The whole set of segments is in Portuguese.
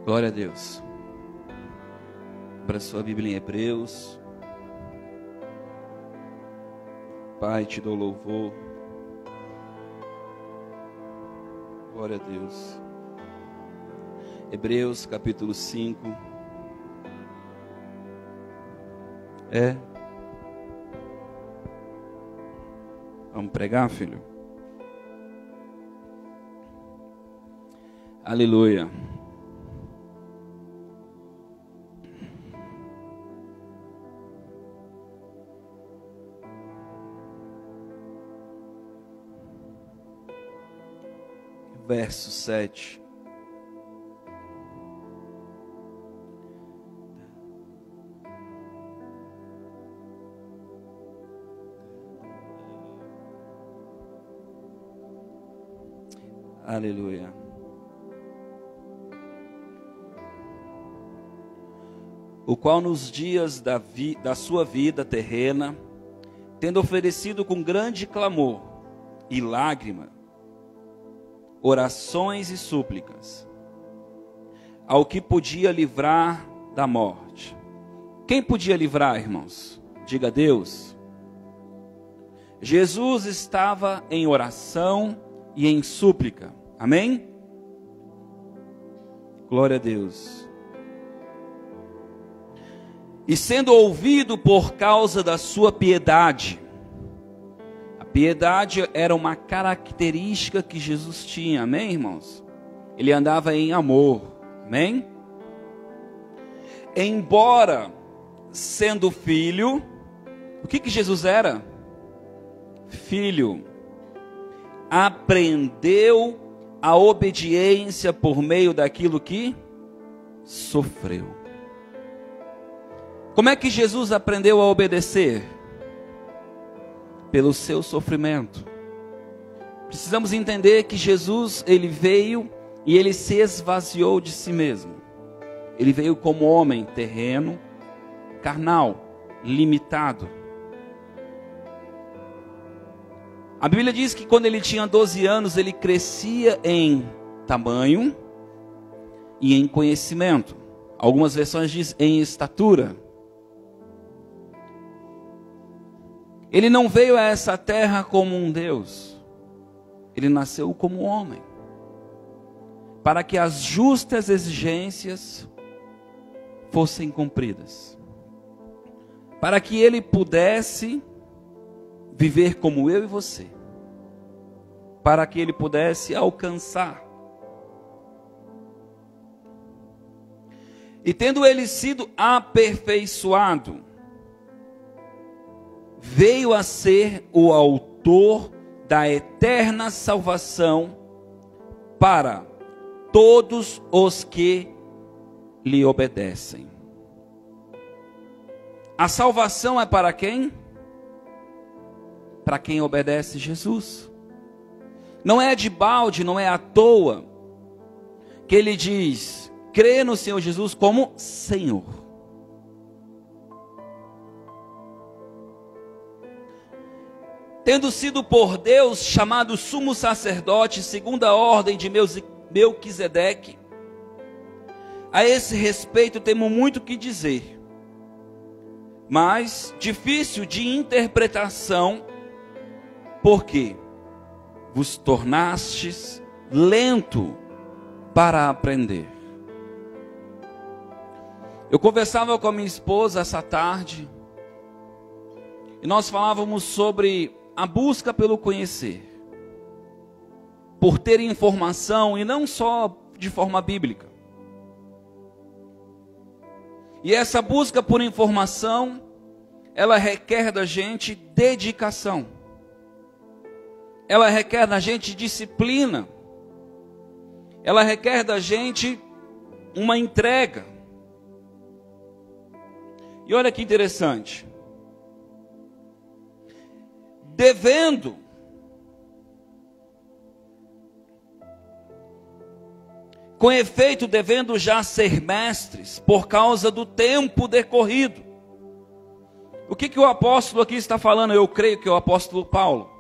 Glória a Deus. Abra sua Bíblia em Hebreus. Pai, te dou louvor. Glória a Deus. Hebreus capítulo 5. Vamos pregar, filho? Aleluia. Verso 7. Aleluia. O qual nos dias da sua vida terrena, tendo oferecido com grande clamor e lágrima, orações e súplicas, ao que podia livrar da morte. Quem podia livrar, irmãos? Diga Deus. Jesus estava em oração e em súplica. Amém? Glória a Deus. E sendo ouvido por causa da sua piedade. A piedade era uma característica que Jesus tinha. Amém, irmãos? Ele andava em amor. Amém? Embora sendo filho, o que Jesus era? Filho. Aprendeu a obediência por meio daquilo que sofreu. Como é que Jesus aprendeu a obedecer? Pelo seu sofrimento. Precisamos entender que Jesus, ele veio e ele se esvaziou de si mesmo. Ele veio como homem terreno, carnal, limitado. A Bíblia diz que quando ele tinha 12 anos, ele crescia em tamanho e em conhecimento. Algumas versões dizem em estatura. Ele não veio a essa terra como um Deus. Ele nasceu como homem. Para que as justas exigências fossem cumpridas. Para que ele pudesse viver como eu e você. Para que ele pudesse alcançar. E tendo ele sido aperfeiçoado, veio a ser o autor da eterna salvação para todos os que lhe obedecem. A salvação é para quem? Para quem obedece Jesus. Não é de balde, não é à toa que ele diz: crê no Senhor Jesus como Senhor. Tendo sido por Deus chamado sumo sacerdote segundo a ordem de Melquisedeque, a esse respeito temos muito o que dizer, mas difícil de interpretação, porque vos tornastes lento para aprender. Eu conversava com a minha esposa essa tarde, e nós falávamos sobre a busca pelo conhecer, por ter informação, e não só de forma bíblica. E essa busca por informação, ela requer da gente dedicação. Ela requer da gente disciplina. Ela requer da gente uma entrega. E olha que interessante. Com efeito, devendo já ser mestres, por causa do tempo decorrido. O que o apóstolo aqui está falando? Eu creio que é o apóstolo Paulo.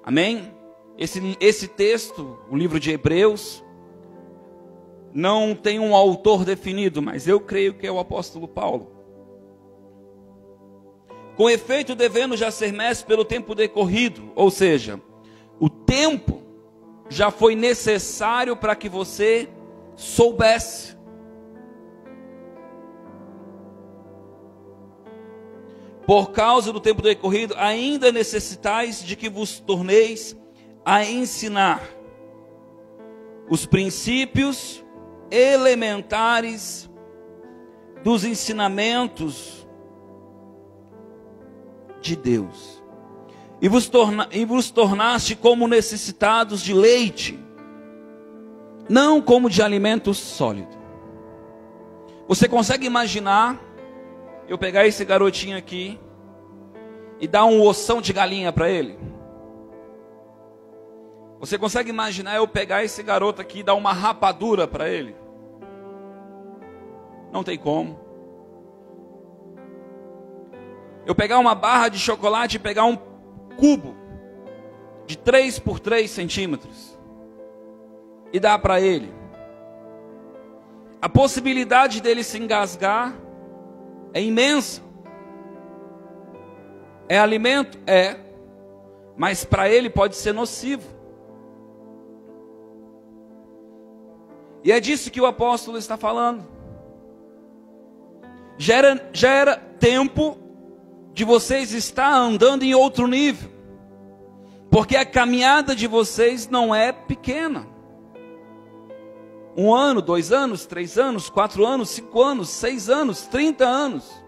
Amém? Esse texto, o livro de Hebreus, não tem um autor definido, mas eu creio que é o apóstolo Paulo. Com efeito, devendo já ser mestre pelo tempo decorrido, ou seja, o tempo já foi necessário para que você soubesse. Por causa do tempo decorrido, ainda necessitais de que vos torneis a ensinar os princípios elementares dos ensinamentos de Deus. E vos tornaste como necessitados de leite, não como de alimento sólido. Você consegue imaginar eu pegar esse garotinho aqui e dar um ossão de galinha para ele? Você consegue imaginar eu pegar esse garoto aqui e dar uma rapadura para ele? Não tem como. Eu pegar uma barra de chocolate e pegar um cubo de 3 por 3 centímetros e dar para ele. A possibilidade dele se engasgar é imensa. É alimento? É. Mas para ele pode ser nocivo. E é disso que o apóstolo está falando. Já era tempo de vocês estar andando em outro nível. Porque a caminhada de vocês não é pequena. 1 ano, 2 anos, 3 anos, 4 anos, 5 anos, 6 anos, 30 anos.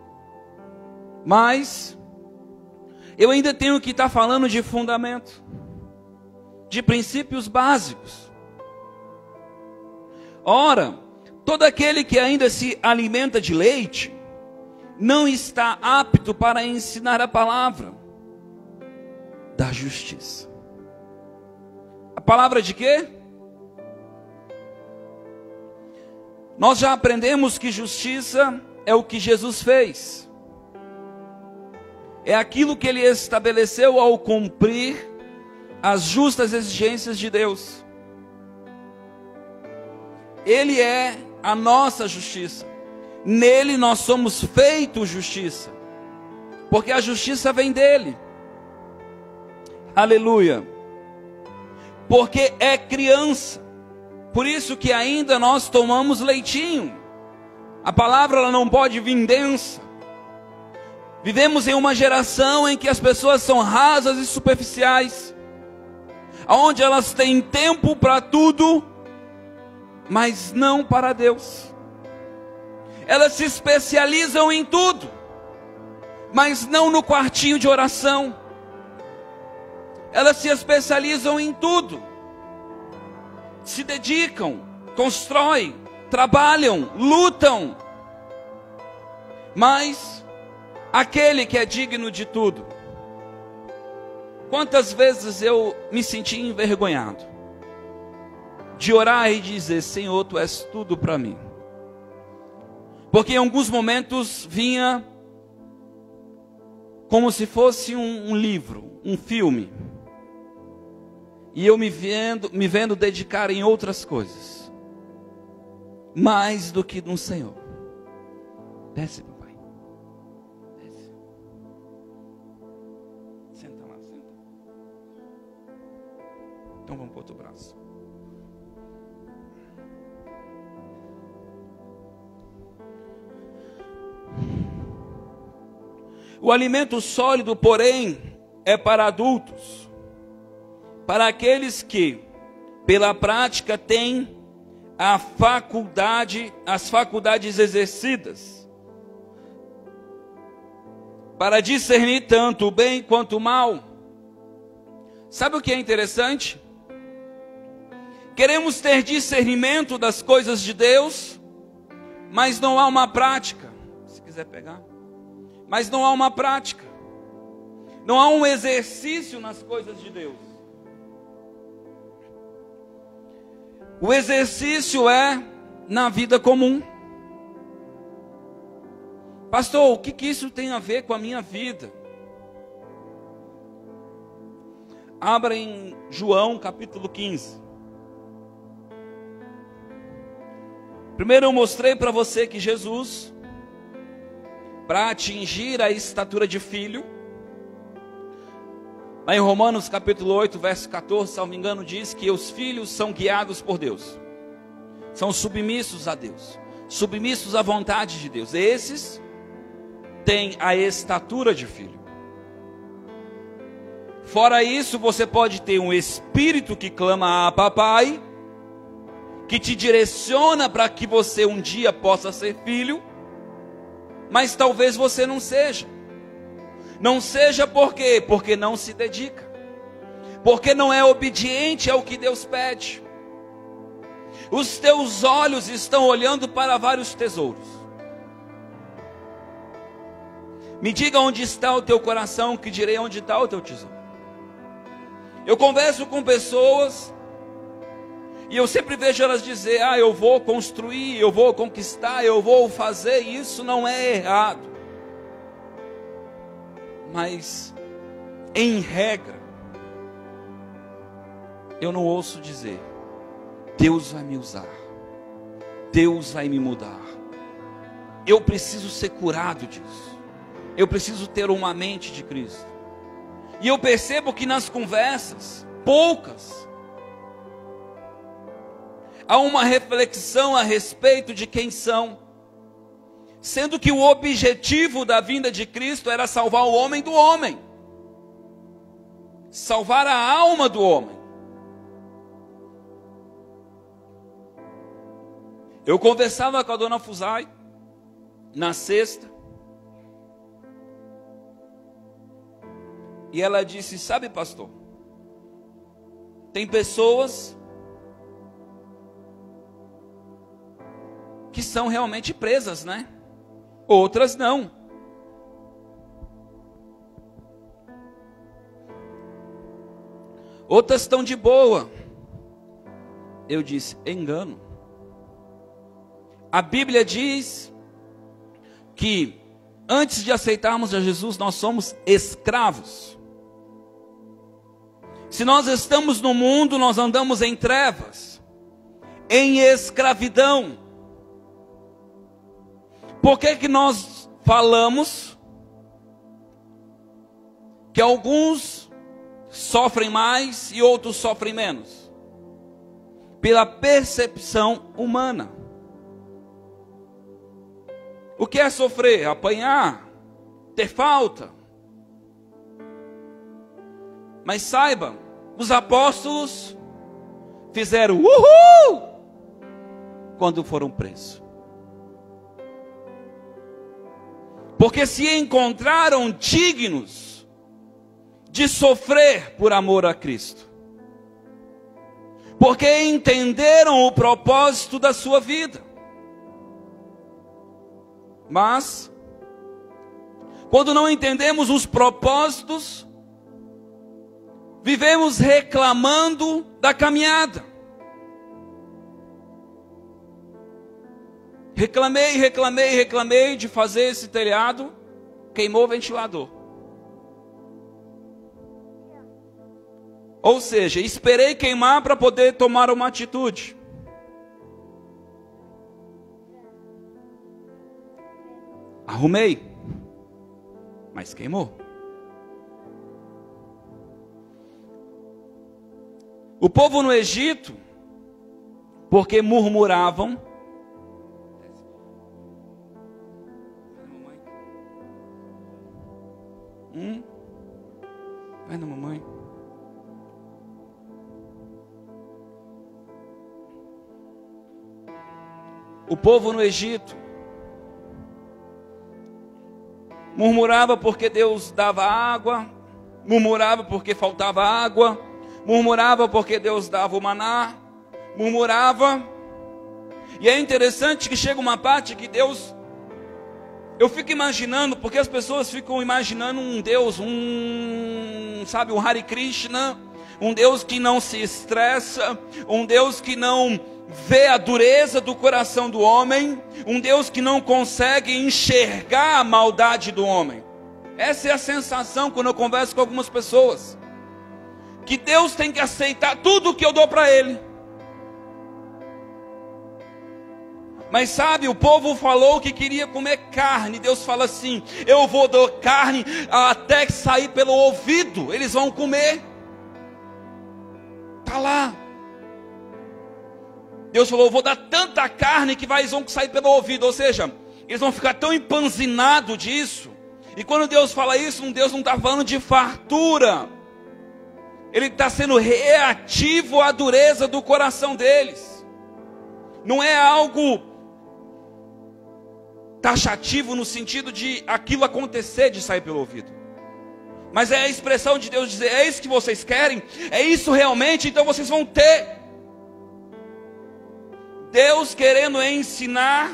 Mas eu ainda tenho que estar falando de fundamento, de princípios básicos. Ora, todo aquele que ainda se alimenta de leite não está apto para ensinar a palavra da justiça. A palavra de quê? Nós já aprendemos que justiça é o que Jesus fez. É aquilo que ele estabeleceu ao cumprir as justas exigências de Deus. Ele é a nossa justiça. Nele nós somos feitos justiça. Porque a justiça vem dele. Aleluia. Porque é criança. Por isso que ainda nós tomamos leitinho. A palavra ela não pode vir densa. Vivemos em uma geração em que as pessoas são rasas e superficiais. Onde elas têm tempo para tudo, mas não para Deus. Elas se especializam em tudo, mas não no quartinho de oração. Elas se especializam em tudo. Se dedicam, constroem, trabalham, lutam. Mas aquele que é digno de tudo. Quantas vezes eu me senti envergonhado de orar e dizer: Senhor, Tu és tudo para mim. Porque em alguns momentos vinha como se fosse um livro, um filme. E eu me vendo dedicar em outras coisas. Mais do que no Senhor. Desce, papai. Desce. Senta lá, senta. Então vamos pôr o braço. O alimento sólido, porém, é para adultos, para aqueles que, pela prática, têm as faculdades exercidas, para discernir tanto o bem quanto o mal. Sabe o que é interessante? Queremos ter discernimento das coisas de Deus, mas não há uma prática. Se quiser pegar. Mas não há uma prática. Não há um exercício nas coisas de Deus. O exercício é na vida comum. Pastor, o que isso tem a ver com a minha vida? Abra em João capítulo 15. Primeiro eu mostrei para você que Jesus, para atingir a estatura de filho, lá em Romanos capítulo 8, verso 14, se não me engano, diz que os filhos são guiados por Deus, são submissos a Deus, submissos à vontade de Deus. Esses têm a estatura de filho. Fora isso, você pode ter um espírito que clama a papai, que te direciona para que você um dia possa ser filho, mas talvez você não seja. Não seja por quê? Porque não se dedica. Porque não é obediente ao que Deus pede. Os teus olhos estão olhando para vários tesouros. Me diga onde está o teu coração, que direi onde está o teu tesouro. Eu converso com pessoas e eu sempre vejo elas dizer: eu vou construir, eu vou conquistar, eu vou fazer. Isso não é errado. Mas, em regra, eu não ouço dizer: Deus vai me usar, Deus vai me mudar. Eu preciso ser curado disso. Eu preciso ter uma mente de Cristo. E eu percebo que nas conversas, poucas, há uma reflexão a respeito de quem são, sendo que o objetivo da vinda de Cristo era salvar o homem do homem, salvar a alma do homem. Eu conversava com a dona Fusai na sexta, e ela disse: sabe, pastor, tem pessoas que são realmente presas, né? Outras não. Outras estão de boa. Eu disse: engano. A Bíblia diz que antes de aceitarmos a Jesus, nós somos escravos. Se nós estamos no mundo, nós andamos em trevas, em escravidão. Por que nós falamos que alguns sofrem mais e outros sofrem menos? Pela percepção humana. O que é sofrer? Apanhar, ter falta. Mas saiba, os apóstolos fizeram uhul quando foram presos. Porque se encontraram dignos de sofrer por amor a Cristo. Porque entenderam o propósito da sua vida. Mas, quando não entendemos os propósitos, vivemos reclamando da caminhada. Reclamei de fazer esse telhado, queimou o ventilador. Ou seja, esperei queimar para poder tomar uma atitude. Arrumei, mas queimou. O povo no Egito, porque murmuravam, vai na mamãe. O povo no Egito murmurava porque Deus dava água, murmurava porque faltava água, murmurava porque Deus dava o maná, murmurava. E é interessante que chega uma parte que Deus, eu fico imaginando, porque as pessoas ficam imaginando um Deus, sabe, um Hare Krishna, um Deus que não se estressa, um Deus que não vê a dureza do coração do homem, um Deus que não consegue enxergar a maldade do homem. Essa é a sensação quando eu converso com algumas pessoas, que Deus tem que aceitar tudo o que eu dou para Ele. Mas sabe, o povo falou que queria comer carne. Deus fala assim: eu vou dar carne até que sair pelo ouvido. Eles vão comer. Está lá. Deus falou: eu vou dar tanta carne que eles vão sair pelo ouvido. Ou seja, eles vão ficar tão empanzinados disso. E quando Deus fala isso, Deus não está falando de fartura. Ele está sendo reativo à dureza do coração deles. Não é algo taxativo no sentido de aquilo acontecer de sair pelo ouvido. Mas é a expressão de Deus dizer: é isso que vocês querem? É isso realmente? Então vocês vão ter. Deus querendo ensinar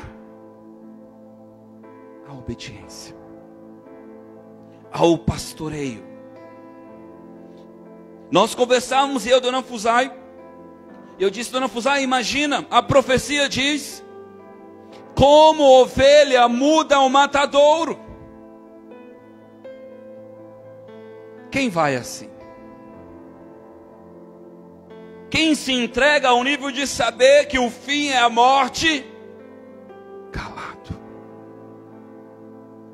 a obediência, ao pastoreio. Nós conversávamos, eu e Dona Fusai. Eu disse: Dona Fusai, imagina, a profecia diz: como ovelha muda ao matadouro. Quem vai assim? Quem se entrega ao nível de saber que o fim é a morte, calado,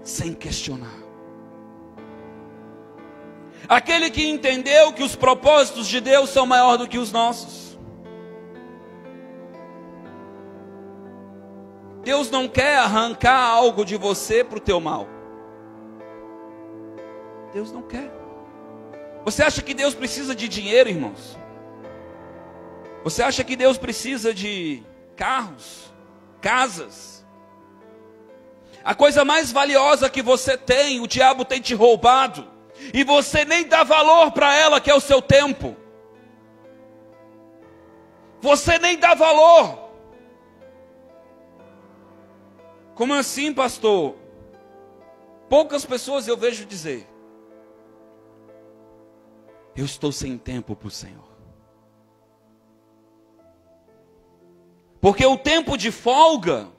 sem questionar. Aquele que entendeu que os propósitos de Deus são maiores do que os nossos. Deus não quer arrancar algo de você para o teu mal. Deus não quer. Você acha que Deus precisa de dinheiro, irmãos? Você acha que Deus precisa de carros, casas? A coisa mais valiosa que você tem, o diabo tem te roubado. E você nem dá valor para ela, que é o seu tempo. Você nem dá valor. Como assim, pastor? Poucas pessoas eu vejo dizer: eu estou sem tempo para o Senhor. Porque o tempo de folga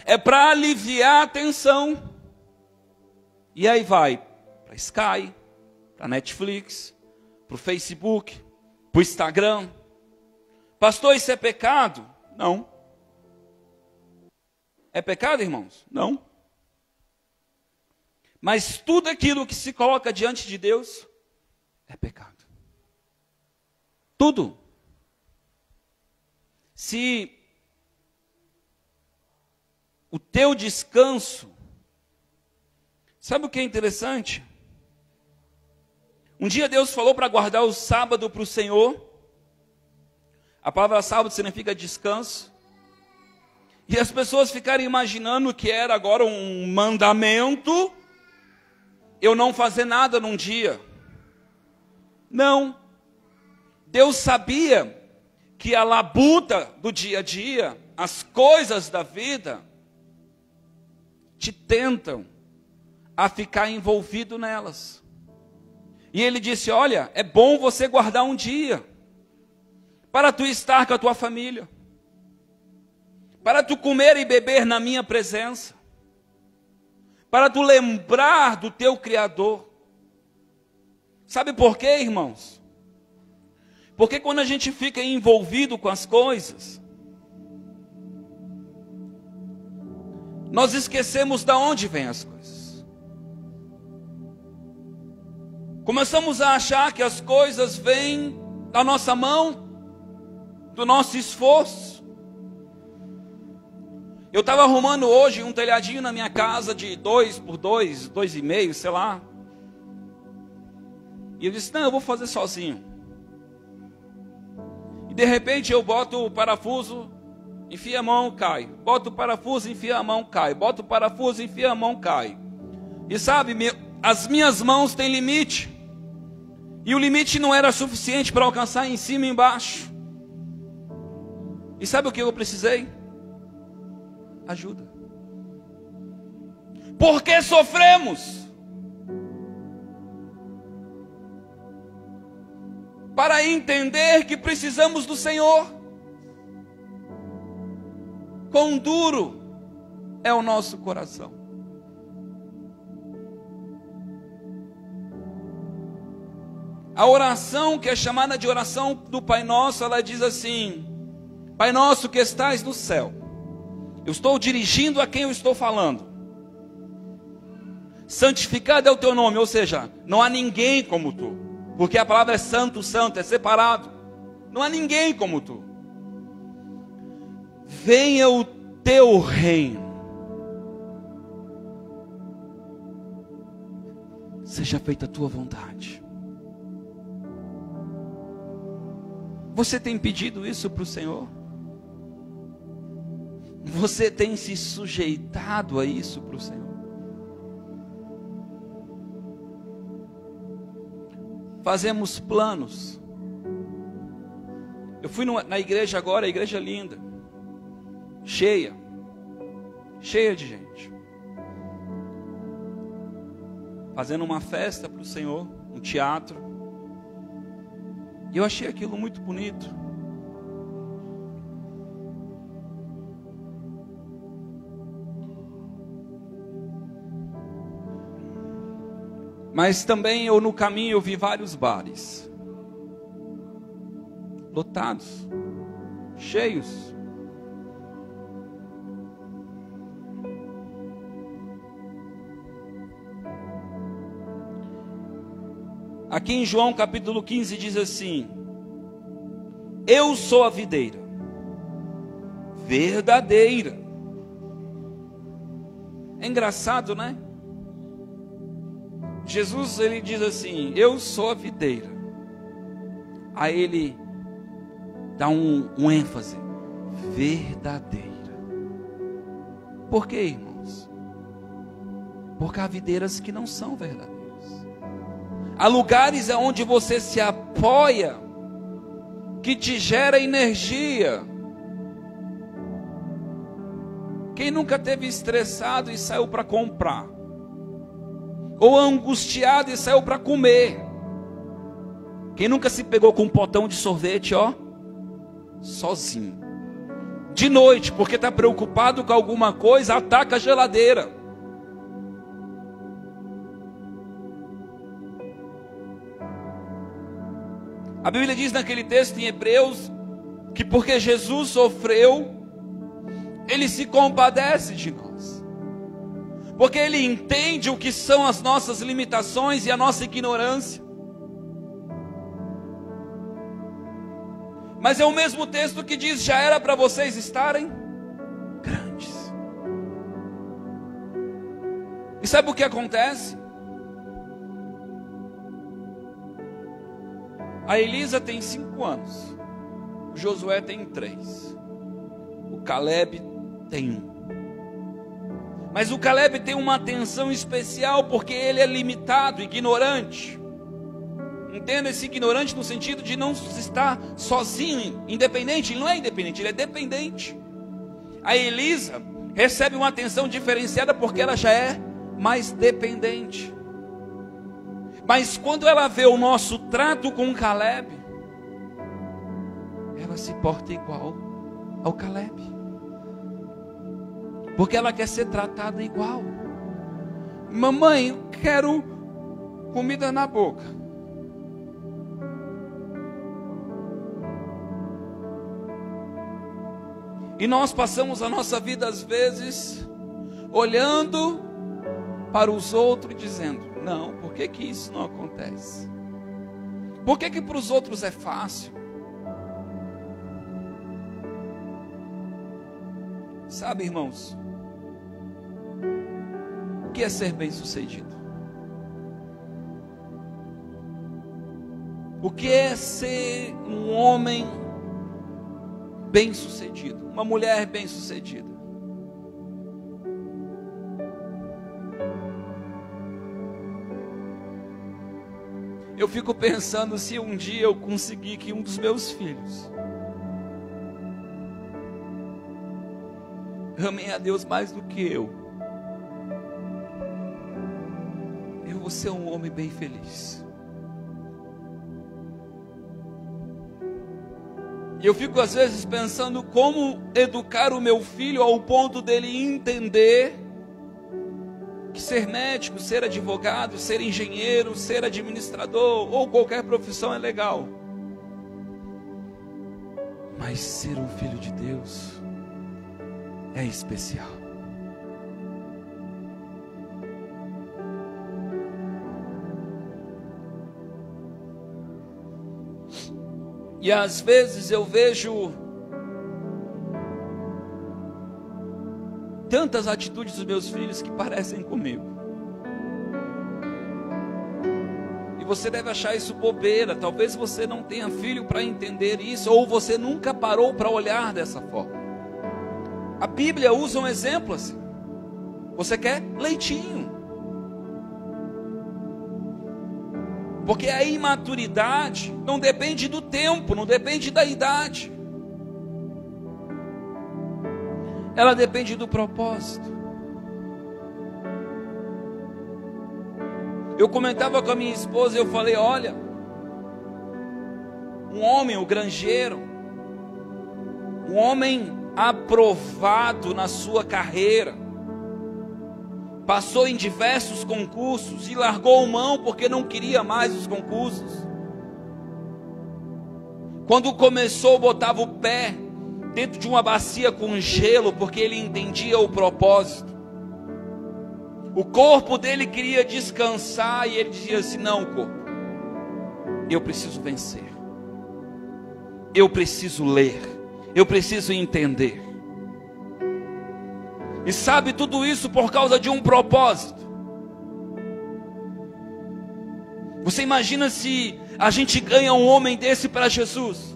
é para aliviar a tensão. E aí vai para Sky, para Netflix, para o Facebook, para o Instagram. Pastor, isso é pecado? Não. É pecado, irmãos? Não. Mas tudo aquilo que se coloca diante de Deus é pecado. Tudo. Se o teu descanso, sabe o que é interessante? Um dia Deus falou para guardar o sábado para o Senhor. A palavra sábado significa descanso. E as pessoas ficaram imaginando que era agora um mandamento eu não fazer nada num dia. Não. Deus sabia que a labuta do dia a dia, as coisas da vida, te tentam a ficar envolvido nelas. E Ele disse: olha, é bom você guardar um dia para tu estar com a tua família, para tu comer e beber na minha presença, para tu lembrar do teu Criador. Sabe por quê, irmãos? Porque quando a gente fica envolvido com as coisas, nós esquecemos de onde vêm as coisas. Começamos a achar que as coisas vêm da nossa mão, do nosso esforço. Eu estava arrumando hoje um telhadinho na minha casa de 2 por 2, 2,5, sei lá. E eu disse: não, eu vou fazer sozinho. E de repente eu boto o parafuso, enfia a mão, cai. Boto o parafuso, enfia a mão, cai. Boto o parafuso, enfia a mão, cai. E sabe, as minhas mãos têm limite. E o limite não era suficiente para alcançar em cima e embaixo. E sabe o que eu precisei? Ajuda. Por que sofremos? Para entender que precisamos do Senhor. Quão duro é o nosso coração. A oração que é chamada de oração do Pai Nosso, ela diz assim: Pai nosso que estais no céu, Eu estou dirigindo a quem eu estou falando. Santificado é o teu nome, ou seja, não há ninguém como tu. Porque a palavra é santo, santo, é separado. Não há ninguém como tu. Venha o teu reino. Seja feita a tua vontade. Você tem pedido isso para o Senhor? Você tem se sujeitado a isso para o Senhor? Fazemos planos. Eu fui na igreja agora, a igreja linda, cheia de gente, fazendo uma festa para o Senhor, um teatro, e eu achei aquilo muito bonito. Mas também no caminho eu vi vários bares lotados, cheios. Aqui em João capítulo 15 diz assim: eu sou a videira verdadeira. É engraçado, né? Jesus, ele diz assim: eu sou a videira. Aí ele dá um ênfase: verdadeira. Por quê, irmãos? Porque há videiras que não são verdadeiras. Há lugares onde você se apoia, que te gera energia. Quem nunca teve estressado e saiu para comprar? Ou angustiado e saiu para comer? Quem nunca se pegou com um potão de sorvete, sozinho? De noite, porque está preocupado com alguma coisa, ataca a geladeira. A Bíblia diz naquele texto em Hebreus, que porque Jesus sofreu, Ele se compadece de nós. Porque Ele entende o que são as nossas limitações e a nossa ignorância. Mas é o mesmo texto que diz: já era para vocês estarem grandes. E sabe o que acontece? A Elisa tem 5 anos. O Josué tem 3. O Caleb tem 1. Mas o Caleb tem uma atenção especial porque ele é limitado, ignorante. Entenda esse ignorante no sentido de não estar sozinho, independente. Ele não é independente, ele é dependente. A Elisa recebe uma atenção diferenciada porque ela já é mais dependente. Mas quando ela vê o nosso trato com o Caleb, ela se porta igual ao Caleb. Porque ela quer ser tratada igual. Mamãe, eu quero comida na boca. E nós passamos a nossa vida às vezes olhando para os outros e dizendo: não, por que isso não acontece? Por que para os outros é fácil? Sabe, irmãos, o que é ser bem-sucedido? O que é ser um homem bem-sucedido? Uma mulher bem-sucedida? Eu fico pensando se um dia eu conseguir que um dos meus filhos amem a Deus mais do que eu vou ser um homem bem feliz. E eu fico às vezes pensando como educar o meu filho ao ponto dele entender que ser médico, ser advogado, ser engenheiro, ser administrador ou qualquer profissão é legal. Mas ser um filho de Deus é especial. E às vezes eu vejo tantas atitudes dos meus filhos que parecem comigo. E você deve achar isso bobeira. Talvez você não tenha filho para entender isso, ou você nunca parou para olhar dessa forma. A Bíblia usa um exemplo assim. Você quer leitinho. Porque a imaturidade não depende do tempo, não depende da idade. Ela depende do propósito. Eu comentava com a minha esposa e eu falei, olha, um homem, o granjeiro, um homem aprovado na sua carreira, passou em diversos concursos e largou mão porque não queria mais os concursos. Quando começou, botava o pé dentro de uma bacia com gelo, porque ele entendia o propósito. O corpo dele queria descansar e ele dizia assim, não, corpo, eu preciso vencer. Eu preciso ler. Eu preciso entender. E sabe, tudo isso por causa de um propósito. Você imagina se a gente ganha um homem desse para Jesus?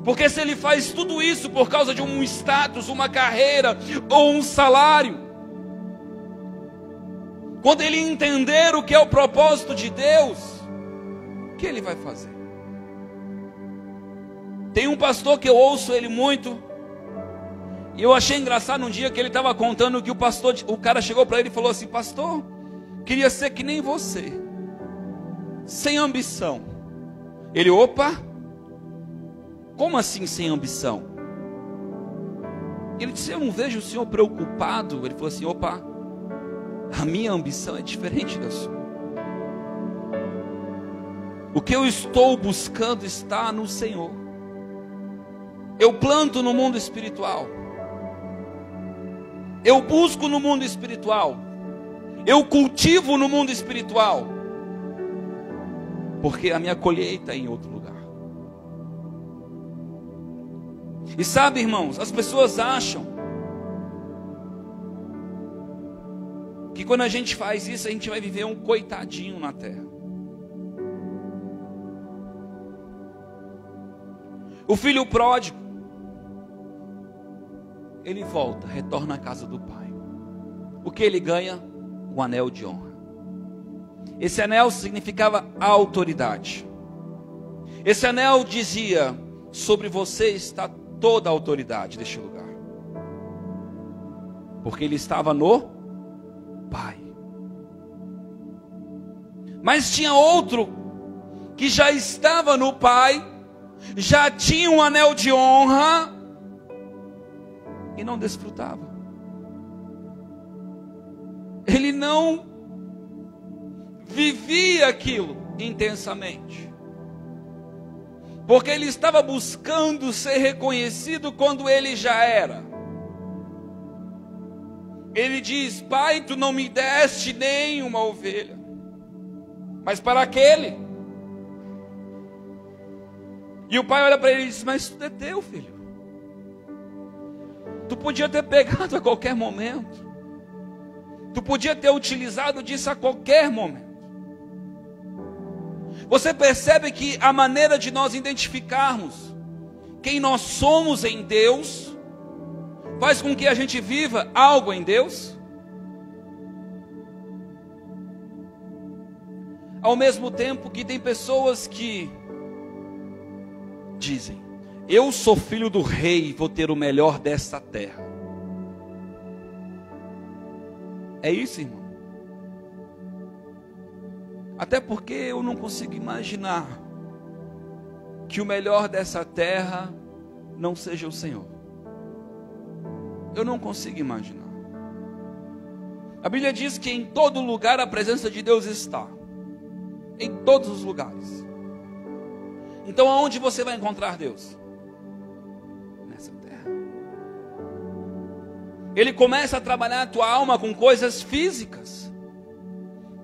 Porque se ele faz tudo isso por causa de um status, uma carreira ou um salário, quando ele entender o que é o propósito de Deus, o que ele vai fazer? Tem um pastor que eu ouço ele muito, e eu achei engraçado um dia que ele estava contando que o cara chegou para ele e falou assim, pastor, queria ser que nem você, sem ambição. Ele, opa, como assim sem ambição? Ele disse, eu não vejo o senhor preocupado. Ele falou assim, opa, a minha ambição é diferente da sua. O que eu estou buscando está no Senhor. Eu planto no mundo espiritual. Eu busco no mundo espiritual. Eu cultivo no mundo espiritual. Porque a minha colheita é em outro lugar. E sabe, irmãos, as pessoas acham que quando a gente faz isso, a gente vai viver um coitadinho na terra. O filho pródigo, ele volta, retorna à casa do pai. O que ele ganha? Um anel de honra. Esse anel significava autoridade. Esse anel dizia, sobre você está toda a autoridade deste lugar. Porque ele estava no pai. Mas tinha outro que já estava no pai, já tinha um anel de honra e não desfrutava. Ele não vivia aquilo intensamente, porque ele estava buscando ser reconhecido quando ele já era. Ele diz, pai, tu não me deste nem uma ovelha, mas para aquele. E o pai olha para ele e diz, mas tudo é teu, filho. Tu podia ter pegado a qualquer momento. Tu podia ter utilizado disso a qualquer momento. Você percebe que a maneira de nós identificarmos quem nós somos em Deus faz com que a gente viva algo em Deus? Ao mesmo tempo que tem pessoas que dizem, eu sou filho do rei e vou ter o melhor desta terra. É isso, irmão? Até porque eu não consigo imaginar que o melhor dessa terra não seja o Senhor. Eu não consigo imaginar. A Bíblia diz que em todo lugar a presença de Deus está. Em todos os lugares. Então aonde você vai encontrar Deus? nessa terra. Ele começa a trabalhar a tua alma com coisas físicas,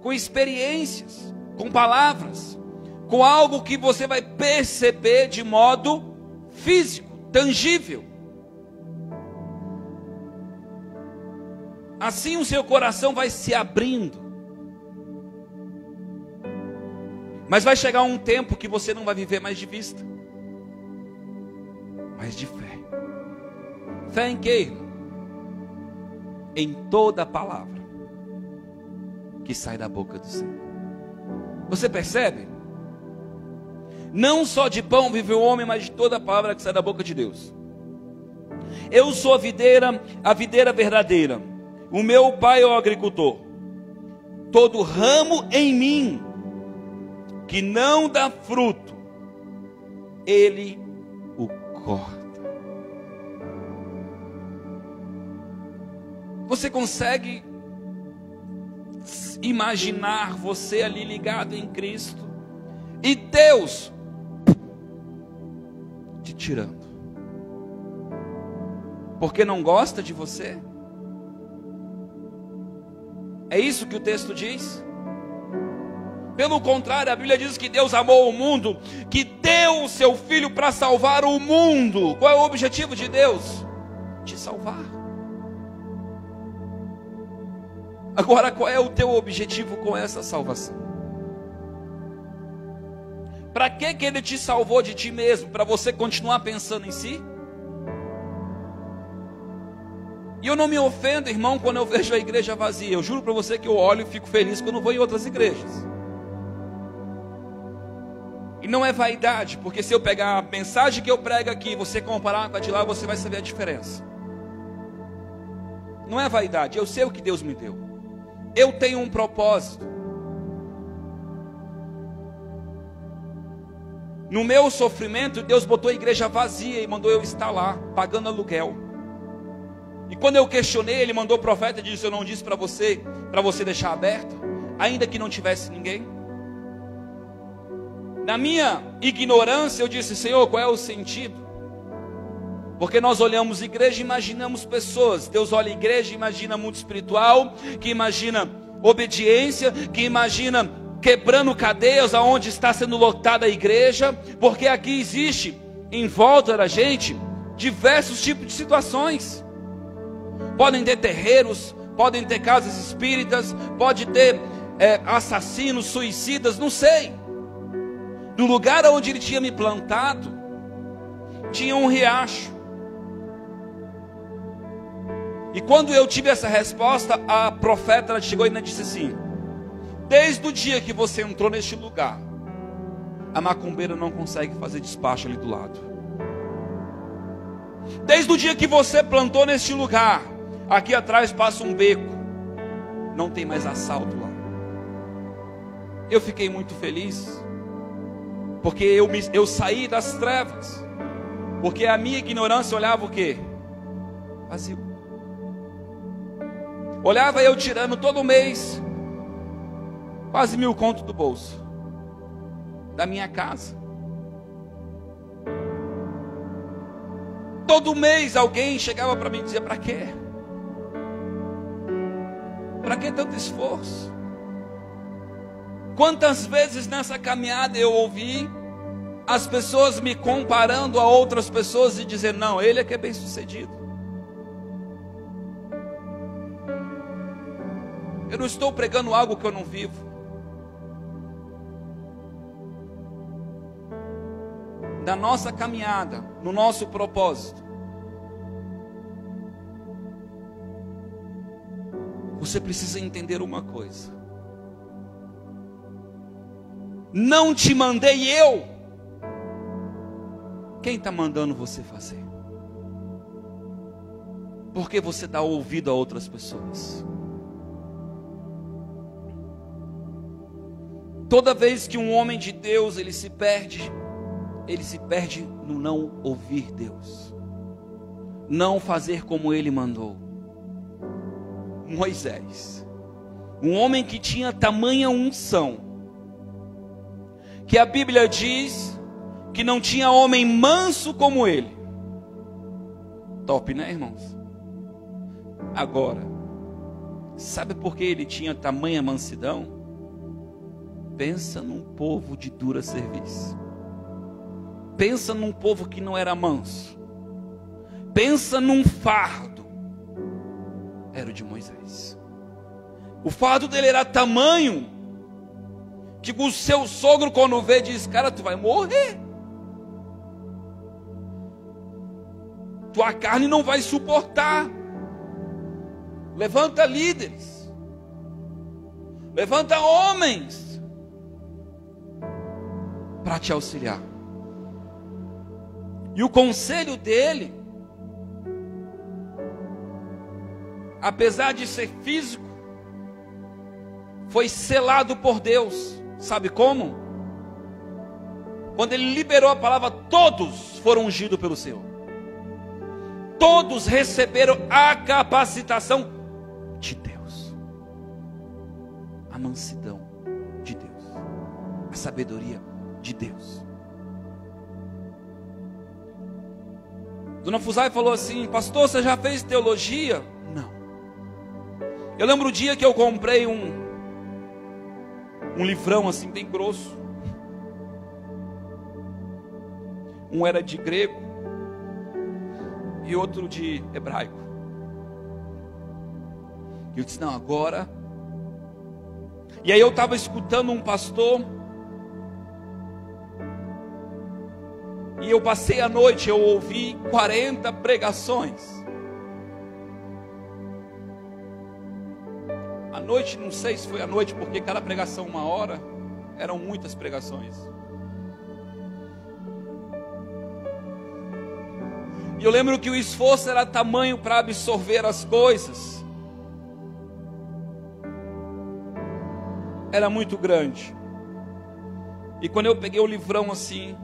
com experiências, com palavras, com algo que você vai perceber de modo físico, tangível. Assim o seu coração vai se abrindo. Mas vai chegar um tempo que você não vai viver mais de vista, mas de fé. Fé em quê, irmão? Em toda palavra que sai da boca do Senhor. Você percebe? Não só de pão vive o homem, mas de toda palavra que sai da boca de Deus. Eu sou a videira verdadeira. O meu pai é o agricultor. Todo ramo em mim que não dá fruto, ele o corta. Você consegue imaginar você ali ligado em Cristo e Deus te tirando porque não gosta de você? É isso que o texto diz? Pelo contrário, a Bíblia diz que Deus amou o mundo, que deu o seu Filho para salvar o mundo. Qual é o objetivo de Deus? Te salvar. Agora, qual é o teu objetivo com essa salvação? Para que Ele te salvou de ti mesmo? Para você continuar pensando em si? E eu não me ofendo, irmão, quando eu vejo a igreja vazia. Eu juro para você que eu olho e fico feliz quando vou em outras igrejas. E não é vaidade, porque se eu pegar a mensagem que eu prego aqui e você comparar com a de lá, você vai saber a diferença. Não é vaidade, eu sei o que Deus me deu. Eu tenho um propósito. No meu sofrimento, Deus botou a igreja vazia e mandou eu estar lá, pagando aluguel. E quando eu questionei, Ele mandou o profeta e disse: eu não disse para você deixar aberto, ainda que não tivesse ninguém. Na minha ignorância, eu disse: Senhor, qual é o sentido? Porque nós olhamos igreja e imaginamos pessoas. Deus olha a igreja e imagina mundo espiritual, que imagina obediência, que imagina quebrando cadeias aonde está sendo lotada a igreja, porque aqui existe em volta da gente diversos tipos de situações. Podem ter terreiros, podem ter casas espíritas, pode ter assassinos, suicidas, não sei. No lugar onde Ele tinha me plantado, tinha um riacho. E quando eu tive essa resposta, a profeta chegou e me disse assim: desde o dia que você entrou neste lugar, a macumbeira não consegue fazer despacho ali do lado. Desde o dia que você plantou neste lugar, aqui atrás passa um beco, não tem mais assalto lá. Eu fiquei muito feliz, porque eu saí das trevas, porque a minha ignorância olhava o quê? Vazio. Olhava eu tirando todo mês quase 1.000 contos do bolso, da minha casa. Todo mês alguém chegava para mim e dizia: para quê? Para que tanto esforço? Quantas vezes nessa caminhada eu ouvi as pessoas me comparando a outras pessoas e dizer: não, ele é que é bem sucedido. Eu não estou pregando algo que eu não vivo. Da nossa caminhada, no nosso propósito, você precisa entender uma coisa: não te mandei eu. Quem está mandando você fazer? Por que você dá ouvido a outras pessoas? Toda vez que um homem de Deus ele se perde no não ouvir Deus, não fazer como Ele mandou. Moisés, um homem que tinha tamanha unção, que a Bíblia diz que não tinha homem manso como ele. Top, né, irmãos? Agora, sabe por que ele tinha tamanha mansidão? Pensa num povo de dura serviço. Pensa num povo que não era manso. Pensa num fardo. Era o de Moisés. O fardo dele era tamanho que o seu sogro, quando vê, diz: cara, tu vai morrer. Tua carne não vai suportar. Levanta líderes. Levanta homens para te auxiliar. E o conselho dele, apesar de ser físico, foi selado por Deus. Sabe como? Quando ele liberou a palavra, todos foram ungidos pelo Senhor. Todos receberam a capacitação de Deus, a mansidão de Deus, a sabedoria de Deus. Dona Fusai falou assim: pastor, você já fez teologia? Não. Eu lembro o dia que eu comprei um livrão assim bem grosso. Um era de grego e outro de hebraico. E eu disse: não, agora. E aí eu estava escutando um pastor. E eu passei a noite, eu ouvi 40 pregações. A noite, não sei se foi a noite, porque cada pregação 1 hora, eram muitas pregações. E eu lembro que o esforço era tamanho para absorver as coisas. Era muito grande. E quando eu peguei o livrão assim,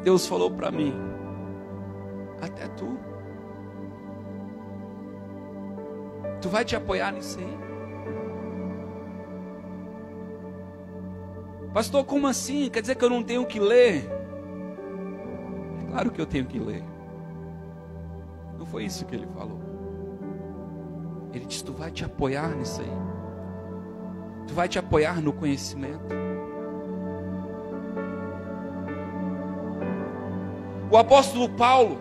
Deus falou para mim: até tu vai te apoiar nisso aí? Pastor, como assim? Quer dizer que eu não tenho que ler? É claro que eu tenho que ler. Não foi isso que ele falou. Ele disse: tu vai te apoiar nisso aí. Tu vai te apoiar no conhecimento. O apóstolo Paulo,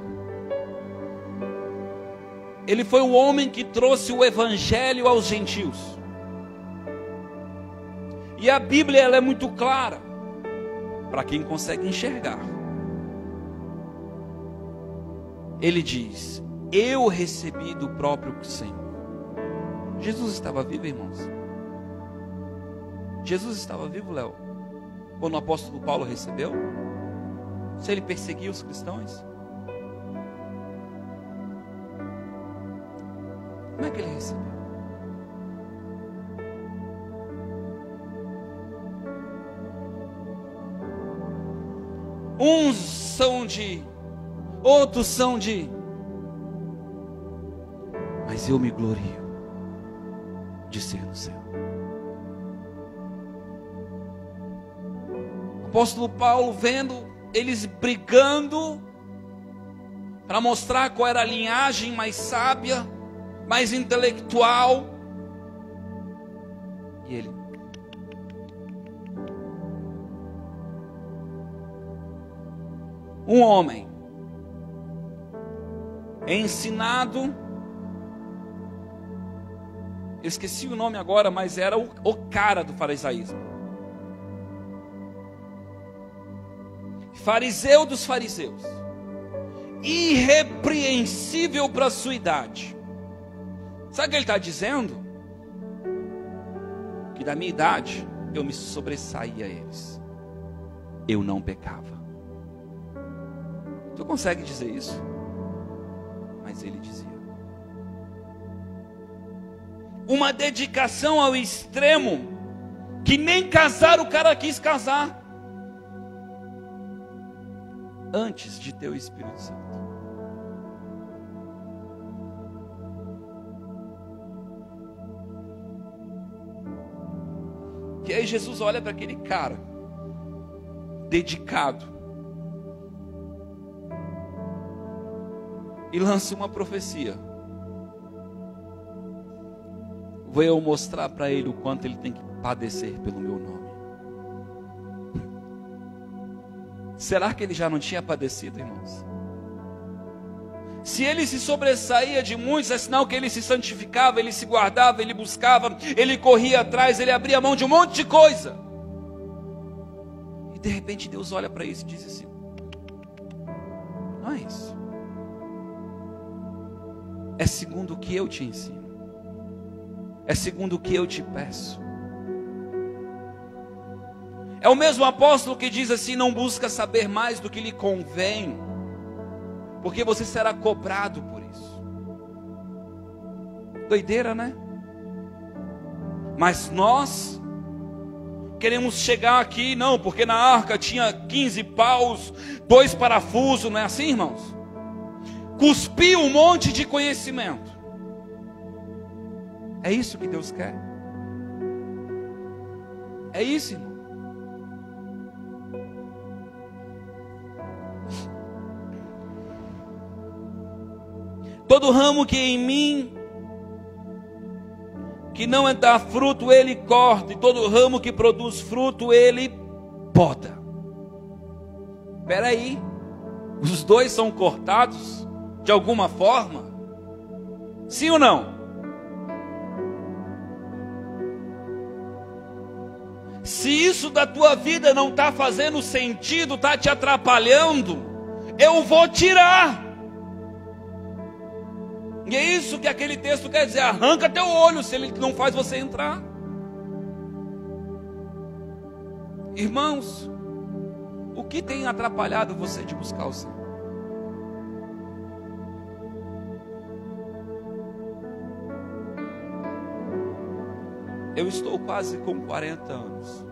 ele foi o homem que trouxe o evangelho aos gentios. E a Bíblia, ela é muito clara para quem consegue enxergar. Ele diz: eu recebi do próprio Senhor. Jesus estava vivo, irmãos? Jesus estava vivo, Léo, quando o apóstolo Paulo recebeu? Se ele perseguia os cristãos? Como é que ele recebeu? Uns são de, outros são de, mas eu me glorio de ser no céu. O apóstolo Paulo, vendo eles brigando para mostrar qual era a linhagem mais sábia, mais intelectual, e ele: um homem ensinado, eu esqueci o nome agora, mas era o cara do farisaísmo, fariseu dos fariseus, irrepreensível para a sua idade. Sabe o que ele está dizendo? Que da minha idade eu me sobressaía a eles, eu não pecava. Tu consegue dizer isso? Mas ele dizia. Uma dedicação ao extremo, que nem casar o cara quis casar, antes de ter o Espírito Santo. E aí Jesus olha para aquele cara, dedicado, e lance uma profecia, vou eu mostrar para ele o quanto ele tem que padecer pelo meu nome. Será que ele já não tinha padecido, irmãos? Se ele se sobressaía de muitos, é sinal que ele se santificava, ele se guardava, ele buscava, ele corria atrás, ele abria mão de um monte de coisa. E de repente Deus olha para isso e diz assim: não é isso. É segundo o que eu te ensino. É segundo o que eu te peço. É o mesmo apóstolo que diz assim: não busca saber mais do que lhe convém, porque você será cobrado por isso. Doideira, né? Mas nós queremos chegar aqui, não, porque na arca tinha 15 paus, 2 parafusos, não é assim, irmãos? Cuspiu um monte de conhecimento. É isso que Deus quer? É isso, irmão. Todo ramo que em mim que não dá fruto, ele corta, e todo ramo que produz fruto, ele poda. Espera aí, os dois são cortados de alguma forma? Sim ou não? Se isso da tua vida não está fazendo sentido, está te atrapalhando, eu vou tirar. E é isso que aquele texto quer dizer: arranca teu olho se ele não faz você entrar. Irmãos, o que tem atrapalhado você de buscar o Senhor? Eu estou quase com 40 anos.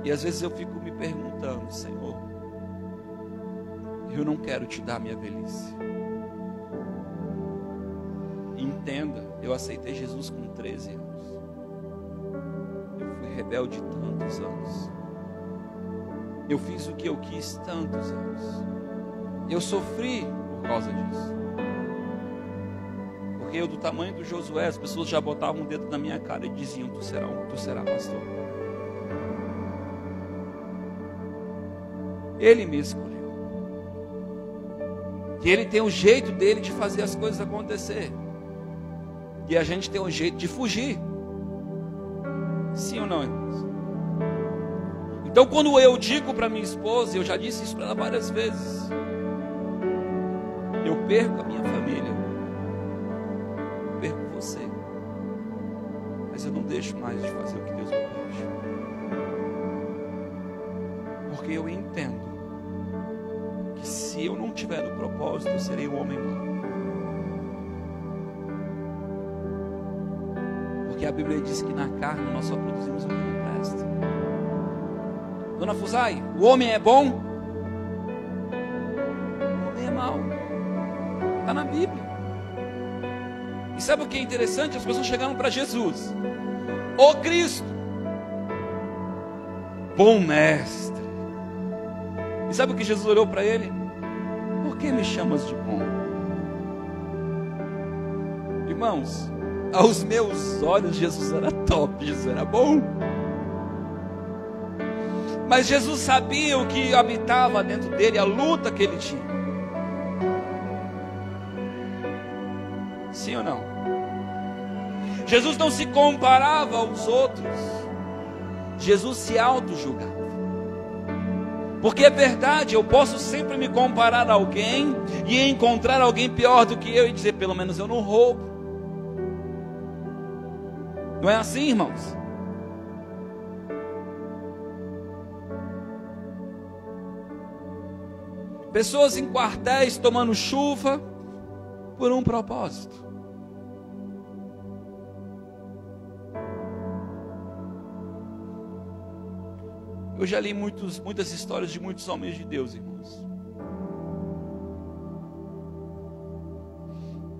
E às vezes eu fico me perguntando: Senhor, eu não quero te dar minha velhice. Entenda, eu aceitei Jesus com 13 anos. Eu fui rebelde tantos anos. Eu fiz o que eu quis tantos anos. Eu sofri por causa disso. Porque eu, do tamanho do Josué, as pessoas já botavam um dedo na minha cara e diziam: tu será pastor. Ele me escolheu. E ele tem o jeito dele de fazer as coisas acontecer. E a gente tem um jeito de fugir. Sim ou não, irmãos? Então, quando eu digo para minha esposa, eu já disse isso para ela várias vezes, eu perco a minha família, eu perco você, mas eu não deixo mais de fazer o que Deus me pede, porque eu entendo que se eu não tiver no propósito, eu serei um homem mau. Porque a Bíblia diz que na carne nós só produzimos o que não presta. Dona Fusai, o homem é bom? O homem é mau. Está na Bíblia. E sabe o que é interessante? As pessoas chegaram para Jesus: ô Cristo, bom mestre. E sabe o que Jesus olhou para ele? Por que me chamas de bom? Irmãos, aos meus olhos Jesus era top, Jesus era bom. Mas Jesus sabia o que habitava dentro dele, a luta que ele tinha. Sim ou não? Jesus não se comparava aos outros. Jesus se auto-julgava. Porque é verdade, eu posso sempre me comparar a alguém e encontrar alguém pior do que eu e dizer: pelo menos eu não roubo. Não é assim, irmãos? Pessoas em quartéis tomando chuva por um propósito. Eu já li muitas histórias de muitos homens de Deus, irmãos.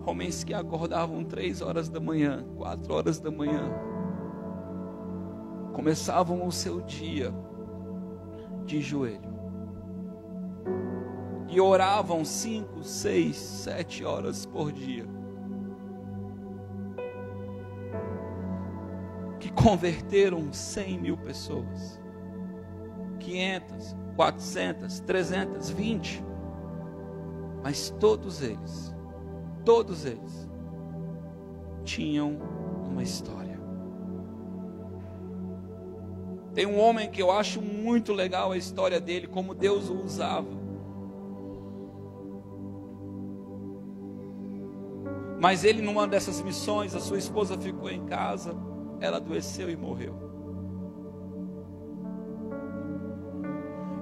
Homens que acordavam 3 horas da manhã, 4 horas da manhã, começavam o seu dia de joelho, e oravam 5, 6, 7 horas por dia, que converteram 100 mil pessoas, 500, 400, 320, mas todos eles tinham uma história. Tem um homem que eu acho muito legal a história dele, como Deus o usava. Mas ele, numa dessas missões, a sua esposa ficou em casa, ela adoeceu e morreu.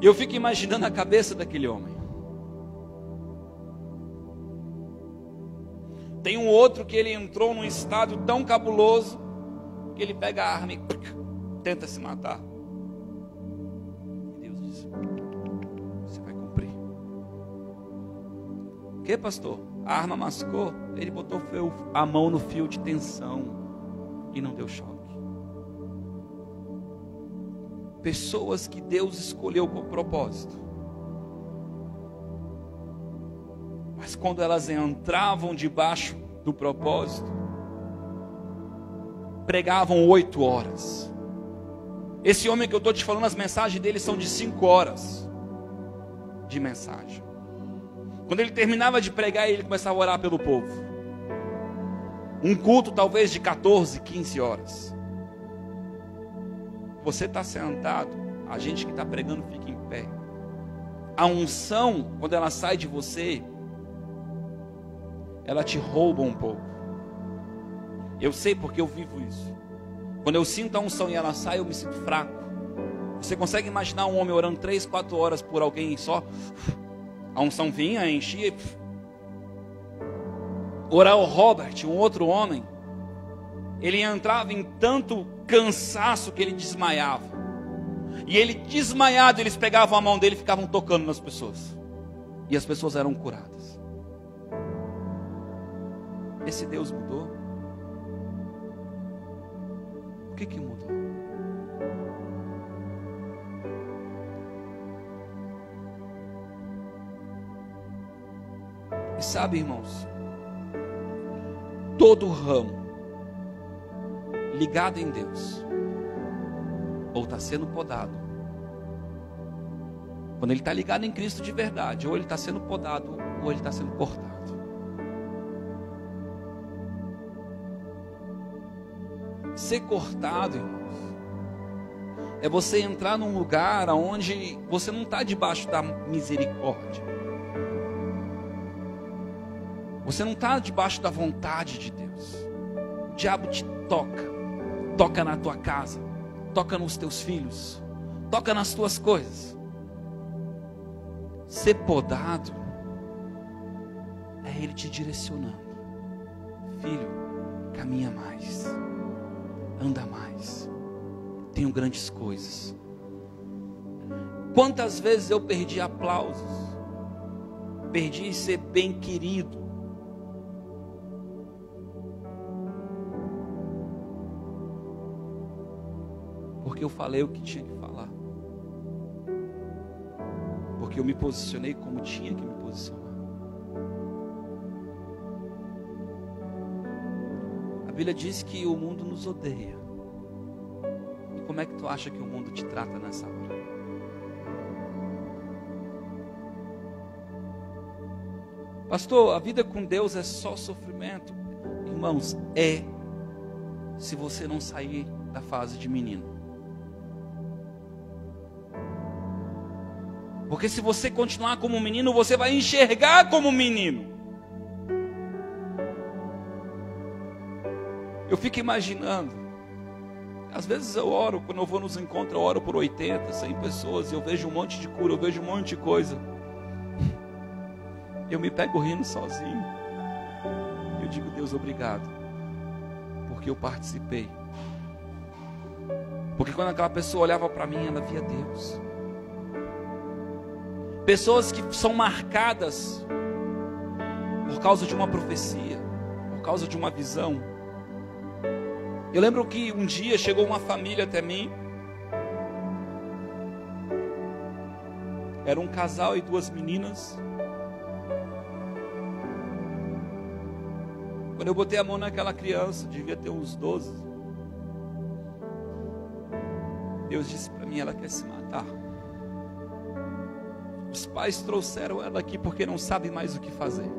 E eu fico imaginando a cabeça daquele homem. Tem um outro que ele entrou num estado tão cabuloso que ele pega a arma e tenta se matar. E Deus disse: você vai cumprir. O que, pastor? A arma mascou. Ele botou a mão no fio de tensão e não deu choque. Pessoas que Deus escolheu com propósito, mas quando elas entravam debaixo do propósito, pregavam 8 horas. Esse homem que eu estou te falando, as mensagens dele são de 5 horas de mensagem. Quando ele terminava de pregar, ele começava a orar pelo povo. Um culto talvez de 14, 15 horas. Você está sentado, a gente que está pregando fica em pé. A unção, quando ela sai de você, ela te rouba um pouco. Eu sei porque eu vivo isso. Quando eu sinto a unção e ela sai, eu me sinto fraco. Você consegue imaginar um homem orando 3, 4 horas por alguém só? A unção vinha, enchia. Orar o Robert, um outro homem, ele entrava em tanto cansaço que ele desmaiava. E ele desmaiado, eles pegavam a mão dele e ficavam tocando nas pessoas. E as pessoas eram curadas. Esse Deus mudou? O que mudou? E sabe, irmãos, todo ramo ligado em Deus, ou está sendo podado. Quando ele está ligado em Cristo de verdade, ou ele está sendo podado, ou ele está sendo cortado. Ser cortado, irmãos, é você entrar num lugar onde você não está debaixo da misericórdia. Você não está debaixo da vontade de Deus. O diabo te toca na tua casa, toca nos teus filhos, toca nas tuas coisas. Ser podado é ele te direcionando. Filho, caminha mais, anda mais, tenho grandes coisas. Quantas vezes eu perdi aplausos, perdi ser bem querido, porque eu falei o que tinha que falar, porque eu me posicionei como tinha que me posicionar. A Bíblia diz que o mundo nos odeia. E como é que tu acha que o mundo te trata nessa hora? Pastor, a vida com Deus é só sofrimento. Irmãos, se você não sair da fase de menino. Porque se você continuar como menino, você vai enxergar como menino. Eu fico imaginando, às vezes eu oro, quando eu vou nos encontros, eu oro por 80, 100 pessoas, e eu vejo um monte de cura, eu vejo um monte de coisa. Eu me pego rindo sozinho. Eu digo, Deus, obrigado, porque eu participei. Porque quando aquela pessoa olhava para mim, ela via Deus. Pessoas que são marcadas por causa de uma profecia, por causa de uma visão. Eu lembro que um dia chegou uma família até mim, Era um casal e duas meninas. Quando eu botei a mão naquela criança, devia ter uns 12. Deus disse para mim, ela quer se matar. Os pais trouxeram ela aqui porque não sabem mais o que fazer.